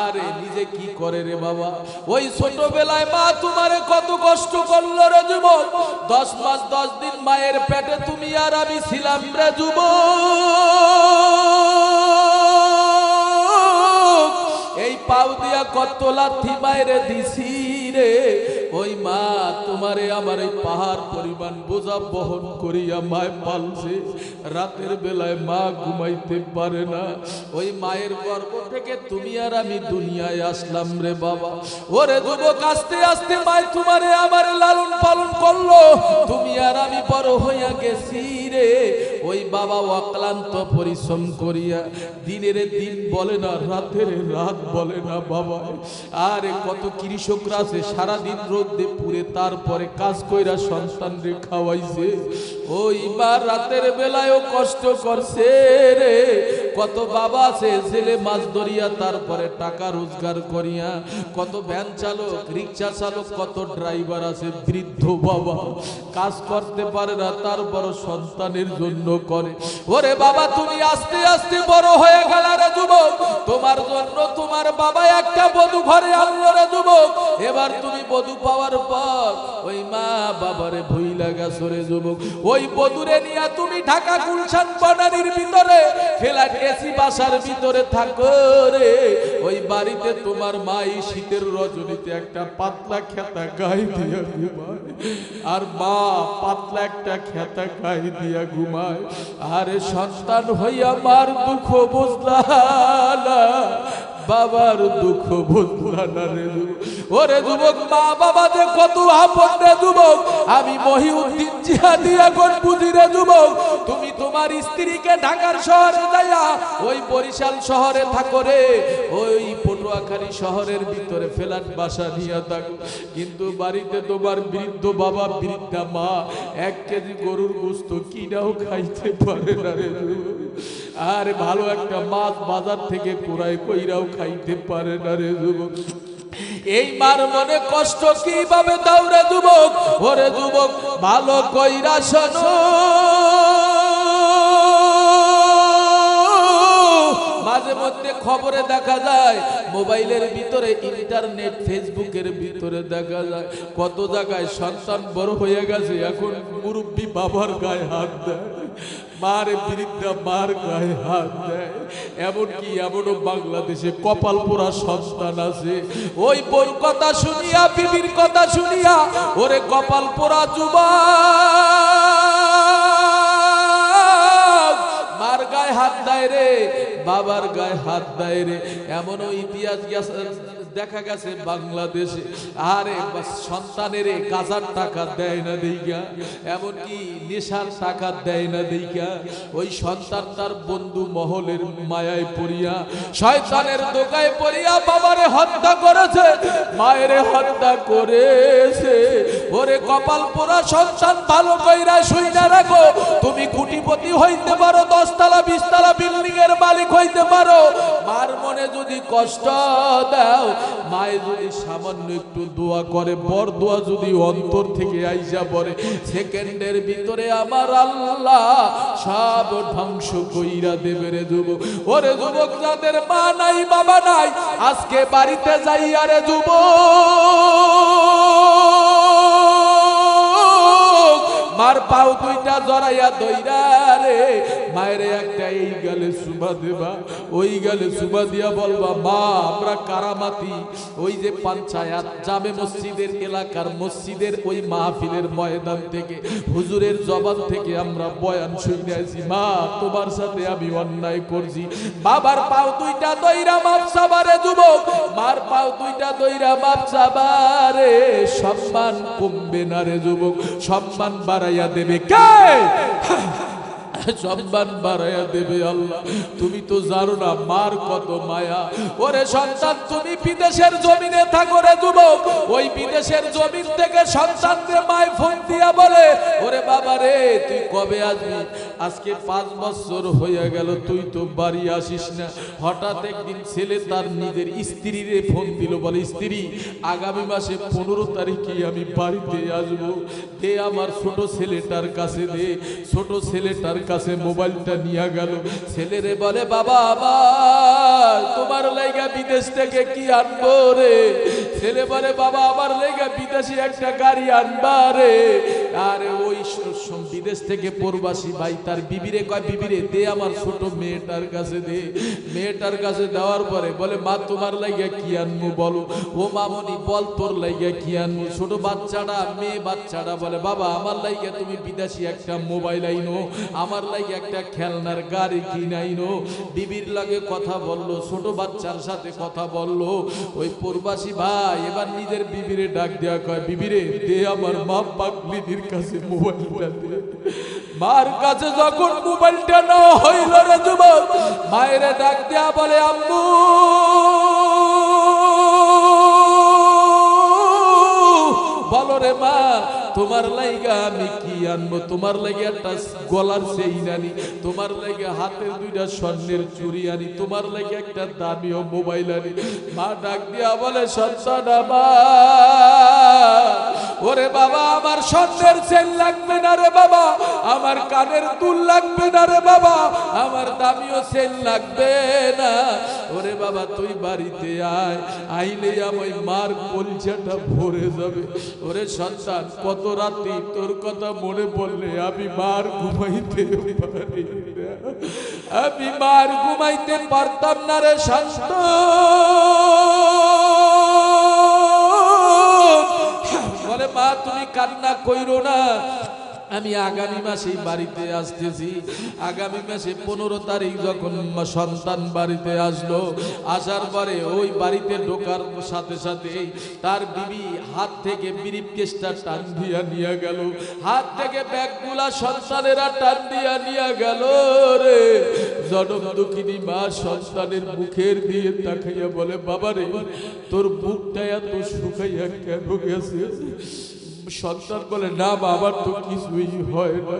আরে নিজে কি করে রে বাবা ওই ছোটবেলায় মা তোমারে কত কষ্ট করলো রে যুবক 10 মাস 10 দিন মায়ের পেটে তুমি আর আমি ছিলাম রে যুবক এই পাউ দিয়া কত লাথি মায়েরে দিছি রে ওই মা তোমারে আমার এই পাহাড় পরিমাণ বোঝা বহন করিয়া মায় পালছে রাতের বেলায় মা ঘুমাইতে পারে না ওই মায়ের গর্ভ থেকে তুমি আর আমি দুনিয়ায় আসলাম রে বাবা ওরে যুবক আস্তে আস্তে মায় তোমারে আমার লালন পালন করলো তুমি আর আমি বড় হইয়া গেছি রে ওই বাবা অক্লান্ত পরিশ্রম করিয়া দিনের দিন বলে না রাতের রাত বলে না বাবা আরে কত কৃষকরা আছে সারাদিন রোদে পুড়ে তারপরে কাজ কইরা সন্তানরে খাওয়াইছে ওই মা রাতের বেলায়ও কষ্ট করছে রে কত বাবা আছে ছেলে মাছ ধরিয়া তারপরে টাকা রোজগার করিয়া কত ভ্যান চালক রিক্সা চালক কত ড্রাইভার আছে বৃদ্ধ বাবা কাজ করতে পারে না তারপর সন্তানের জন্য করে ওরে বাবা তুমি আস্তে আস্তে বড় হয়ে গেল রে যুবক তোমার জন্য তোমার বাবা একটা বধূ ঘরে আনলো রে যুবক এবার তুমি বধূ পাওয়ার পর ওই মা বাবারে ভুইলা গেছো রে যুবক ওই বধূরে নিয়ে তুমি ঢাকা গুলশান বনানীর ভিতরে ফ্ল্যাট এসি বাসার ভিতরে থাকো রে ওই বাড়িতে তোমার মাই শীতের রজনীতে একটা পাতলা খেতা গায়ে দিয়া ঘুমায় আর মা পাতলা একটা খেতা গায়ে দিয়া ঘুমায় আরে সন্তান হইয়া মার দুঃখ বুঝলা না বাবার দুঃখ বুঝলা না রে ওরে যুবক মা বাবা যে কত আপন রে যুবক আমি মহিউদ্দিন জিহাদি এখন বুঝি রে যুবক তুমি তোমার স্ত্রীকে ঢাকার শহরে যাইয়া ওই বরিশাল শহরে থাকো রে ওই পটুয়াখালী শহরের ভিতরে ফ্ল্যাট বাসা নিয়ে থাকো কিন্তু বাড়িতে তোমার বৃদ্ধ বাবা বৃদ্ধা মা 1 কেজি গরুর গোশত কিনাও খাইতে পারে না রে আর ভালো একটা মাছ বাজার থেকে কুড়াই কইরাও খাইতে পারে না রে যুবক এই মার মনে কষ্ট কিভাবে দাও রে যুবক ওরে যুবক ভালো কইরা শোনো মাঝে মধ্যে খবরে দেখা যায় মোবাইলের ভিতরে ইন্টারনেট ফেসবুকের ভিতরে দেখা যায় কত জায়গায় সন্তান বড় হয়ে গেছে এখন মুরব্বী বাবার গায়ে হাত দেয় মারে বৃদ্ধা মার গায়ে হাত দেয় এমনকি এমনও বাংলাদেশে কপাল পোড়া সন্তান আছে ওই বই কথা শুনিয়া বিবির কথা শুনিয়া ওরে কপাল পোড়া যুবক মার গায়ে হাত দেয় রে বাবার গায়ে হাত দেয় রে এমনও ইতিহাস দেখা গেছে বাংলাদেশে আরে সন্তানের গাজার টাকা দেয় না দেইগা, এমনকি নেশার টাকা দেয় না দেইগা ওই সন্তান তার বন্ধু মহলের মায়ায় পড়িয়া শয়তানের দোকায় পড়িয়া বাবারে হত্যা করেছে, মায়ের হত্যা করেছে। ওরে কপাল পোড়া সন্তান, ভালো কইরা শুইনা রাখো, তুমি কোটিপতি হইতে পারো, 10 তলা 20 তলা বিল্ডিং এর মালিক হইতে পারো, মার মনে যদি কষ্ট দাও, মায়ে যদি সামান্য একটু দোয়া করে, বড় দোয়া যদি অন্তর থেকে আইসা পড়ে, সেকেন্ডের ভিতরে আমার আল্লাহ সব ধ্বংস কইরা দেবে রে যুবক। ওরে যুবক যাদের মা নাই বাবা নাই, আজকে বাড়িতে যাইয়া রে যুবক, মার পাও দুইটা জড়াইয়া দইরা রে, মায়ের একটা এই গালে সুবা দেবা, ওই গালে সুবা দিয়া বলবা, মা আমরা কারামাতি ওই যে পঞ্চায়েত জামে মসজিদের এলাকার মসজিদের ওই মাহফিলের ময়দান থেকে হুজুরের জবান থেকে আমরা বয়ান শুনে আসি, মা তোমার সাথে আমি অন্যায় করছি। বাবার পাও দুইটা দইরা মাপ চাবারে যুবক, মার পাও দুইটা দইরা মাপ চাবারে, সম্মান কমবে না রে যুবক, সম্মান বাড়াইয়া দেবে কে? সম্মান বাড়াইয়া দেবে আল্লাহ। তুমি তো জানো না মার কত মায়া। ওরে সন্তান তুমি বিদেশের জমিনে থাকো রে যুবক, ওই বিদেশের জমিন থেকে সন্তানদের মায় ফোন দিয়া বলে, ওরে বাবা রে তুই কবে আসবি? আজকে 5 বছর হয়ে গেল তুই তো বাড়ি আসিস না। হঠাৎ একদিন ছেলে তার নিজের স্ত্রীরে ফোন দিল, বলে স্ত্রী আগামী মাসে 15 তারিখে আমি বাড়িতে আসবো, দে আমার ছোট ছেলেটার কাছে দে। ছোট ছেলেটার কাছে মোবাইলটা নিয়ে গেল, ছেলেরে বলে বাবা আমার তোমার লাইগা বিদেশ থেকে কি আনবো রে? ছেলে বলে বাবা আমার লাইগা বিদেশি একটা গাড়ি আনবা রে। আরে ওই বিদেশ থেকে প্রবাসী ভাই তার বিবিরে কয়, বিবিরে দে আমার ছোট মেয়েটার কাছে দে। মেয়েটার কাছে দেওয়ার পরে বলে মা তোমার লাইগা কি আনবো বলো? ও মামনি বল তোর লাইগা কি আনবো? ছোট বাচ্চাটা মেয়ে বাচ্চাটা বলে বাবা আমার লাইগা তুমি বিদেশি একটা মোবাইল আইনো, আমার লাগে একটা খেলনার গাড়ি কিনাইনো। বিবির লাগে কথা বললো, ছোট বাচ্চার সাথে কথা বললো। ওই প্রবাসী ভাই এবার নিজের বিবিরে ডাক দেয়া কয়, বিবিরে দে আমার মা পাগলিদির কাছে মোবাইলটা দে। মার কাছে যখন মোবাইলটা নেওয়া হইল রে যুবক, মায়ের ডাক দেয়া বলে আম্মু বলো রে মা তোমার লাইগা আমি কি আনবো? তোমার লাগে একটা গলার চেইন আনি, তোমার লাগে হাতের 2টা স্বর্ণের চুড়ি আনি, তোমার লাগে একটা দামিও মোবাইল আনি। মা ডাক দিয়া বলে সন্তান আমার, ওরে বাবা আমার স্বর্ণের চেইন লাগবে না রে বাবা, আমার কানের দুল লাগবে না রে বাবা, আমার দামিও চেইন লাগবে না। ওরে বাবা তুই বাড়িতে আয়, আইলে আমার মার কলিজাটা ভরে যাবে। ওরে সন্তান কত রাত্রি তোর কথা মনে পড়লে আমি মার ঘুমাইতে পারি না, আমি মার ঘুমাইতে পারতাম না রে সন্তান। বলে মা তুমি কান্না কইরো না, আমি আগামী মাসেই বাড়িতে আসতেছি। আগামী মাসে 15 তারিখ যখন সন্তান বাড়িতে আসলো, আসার পরে ওই বাড়িতে ঢোকার সাথে সাথে তার বিবি হাত থেকে ব্রিফকেসটা টান দিয়া নিয়ে গেল, হাত থেকে ব্যাগগুলা সন্তানেরা টান দিয়া নিয়ে গেল রে। জনম দুঃখিনী মা সন্তানের মুখের দিয়ে তাকাইয়া বলে বাবা রে তোর বুকটা এত শুকাইয়া কেন গেছে? সন্তান বলে না বাবার তো কিছুই হয় না,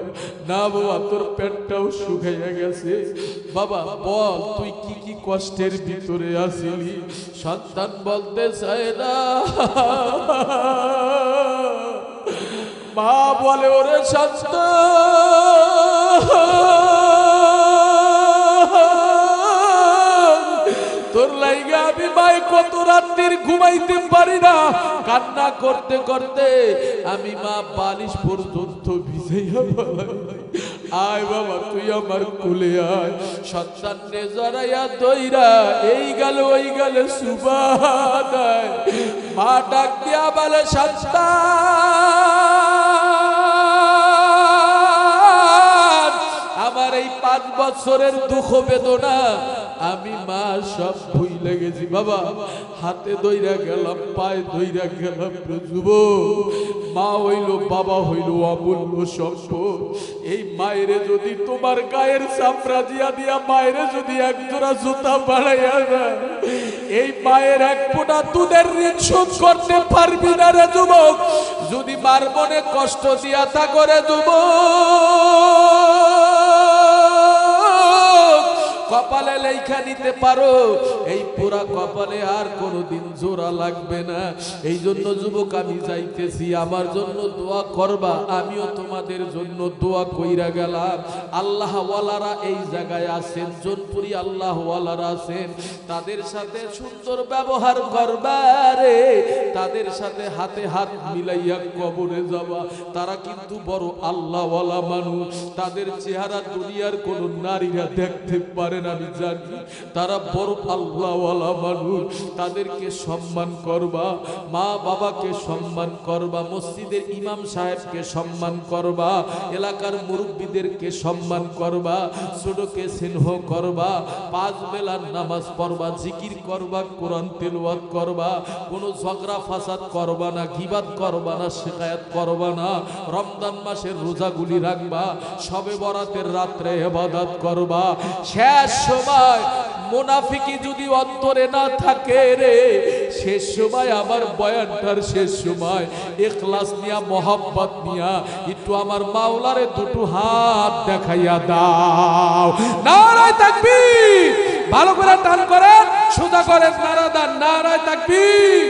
না বাবা তোর পেটটাও শুকাইয়া গেছে। বাবা বল তুই কি কি কষ্টের ভিতরে আসিলি? সন্তান বলতে চায় না। মা বলে ওরে সন্তান তোর লাইগা আমি মাই কত রাত্রির ঘুমাইতে পারি না, কান্না করতে করতে আমি মা বালিশ পর্যন্ত ভিজাইয়া ফেলাই। আয় বাবা তুই আমার কোলে আয়। সন্তান রে জড়াইয়া দইরা এই গেল ওই গেল সুবাদায়। মা ডাক দিয়া বলে সন্তান আমার এই 5 বছরের দুঃখ বেদনা আমি মা সব ভুলে গেছি বাবা, হাতে দইরা গেলাম, পায়ে দইরা গেলাম। যুবক, মা হইল বাবা হইল অমূল্য সম্পদ। এই মায়েরে যদি তোমার গায়ের চামড়া দিয়া মায়েরে যদি এক জোড়া জুতা বাড়াইয়া দেয়, এই মায়ের এক ফোঁটা দুধের ঋণ শোধ করতে পারবি না রে যুবক। যদি মার মনে কষ্ট দিয়া তা করে যুবক কপালে লেখা নিতে পারো, এই পুরা কপালে আর কোনোদিন জোড়া লাগবে না। এই জন্য যুবক আমি যাইতেছি, আমার জন্য দোয়া করবা, আমিও তোমাদের জন্য দোয়া কইরা গেলাম। আল্লাহ ওয়ালারা এই জায়গায় আছেন, জোনপুরি আল্লাহ ওয়ালারা আছেন, তাদের সাথে সুন্দর ব্যবহার করবা রে, তাদের সাথে হাতে হাত মিলাইয়া কবরে যাবা। তারা কিন্তু বড় আল্লাহ ওয়ালা মানুষ, তাদের চেহারা দুনিয়ার কোন নারীরা দেখতে পারে না, আমি জানি। তারা বড় আল্লাহ ওয়ালা মানুষ, তাদেরকে সম্মান করবা, মা বাবাকে সম্মান করবা, মসজিদের ইমাম সাহেবকে সম্মান করবা, এলাকার মুরব্বীদেরকে সম্মান করবা, ছোটকে স্নেহ করবা, 5 বেলার নামাজ পড়বা, জিকির করবা, কোরআন তেলাওয়াত করবা, কোনো ঝগড়া ফাসাদ করবা না, গীবাত করবা না, শিকায়াত করবা না, রমজান মাসের রোজাগুলি রাখবা, শবে বরাতের রাত্রে ইবাদত করবা। শেষ সময় মুনাফিকি যদি অন্তরে না থাকে রে, শেষ সময় আমার বয়ানটার শেষ সময় ইখলাস নিয়া, মোহাব্বত নিয়া একটু আমার মাওলারে দুটো হাত দেখাইয়া দাও। নারায়ে তাকবীর, ভালো করে টান করেন, সোজা করেন, নারা দান, নারায়ে তাকবীর,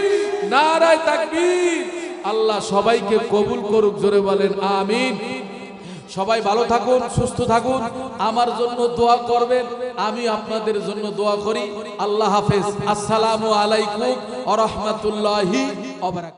নারায়ে তাকবীর। আল্লাহ সবাইকে কবুল করুক, জোরে বলেন আমিন। সবাই ভালো থাকুন, সুস্থ থাকুন, আমার জন্য দোয়া করবেন, আমি আপনাদের জন্য দোয়া করি। আল্লাহ হাফেজ। আসসালামু আলাইকুম ওয়া রাহমাতুল্লাহি ওয়া বারাকাতুহু।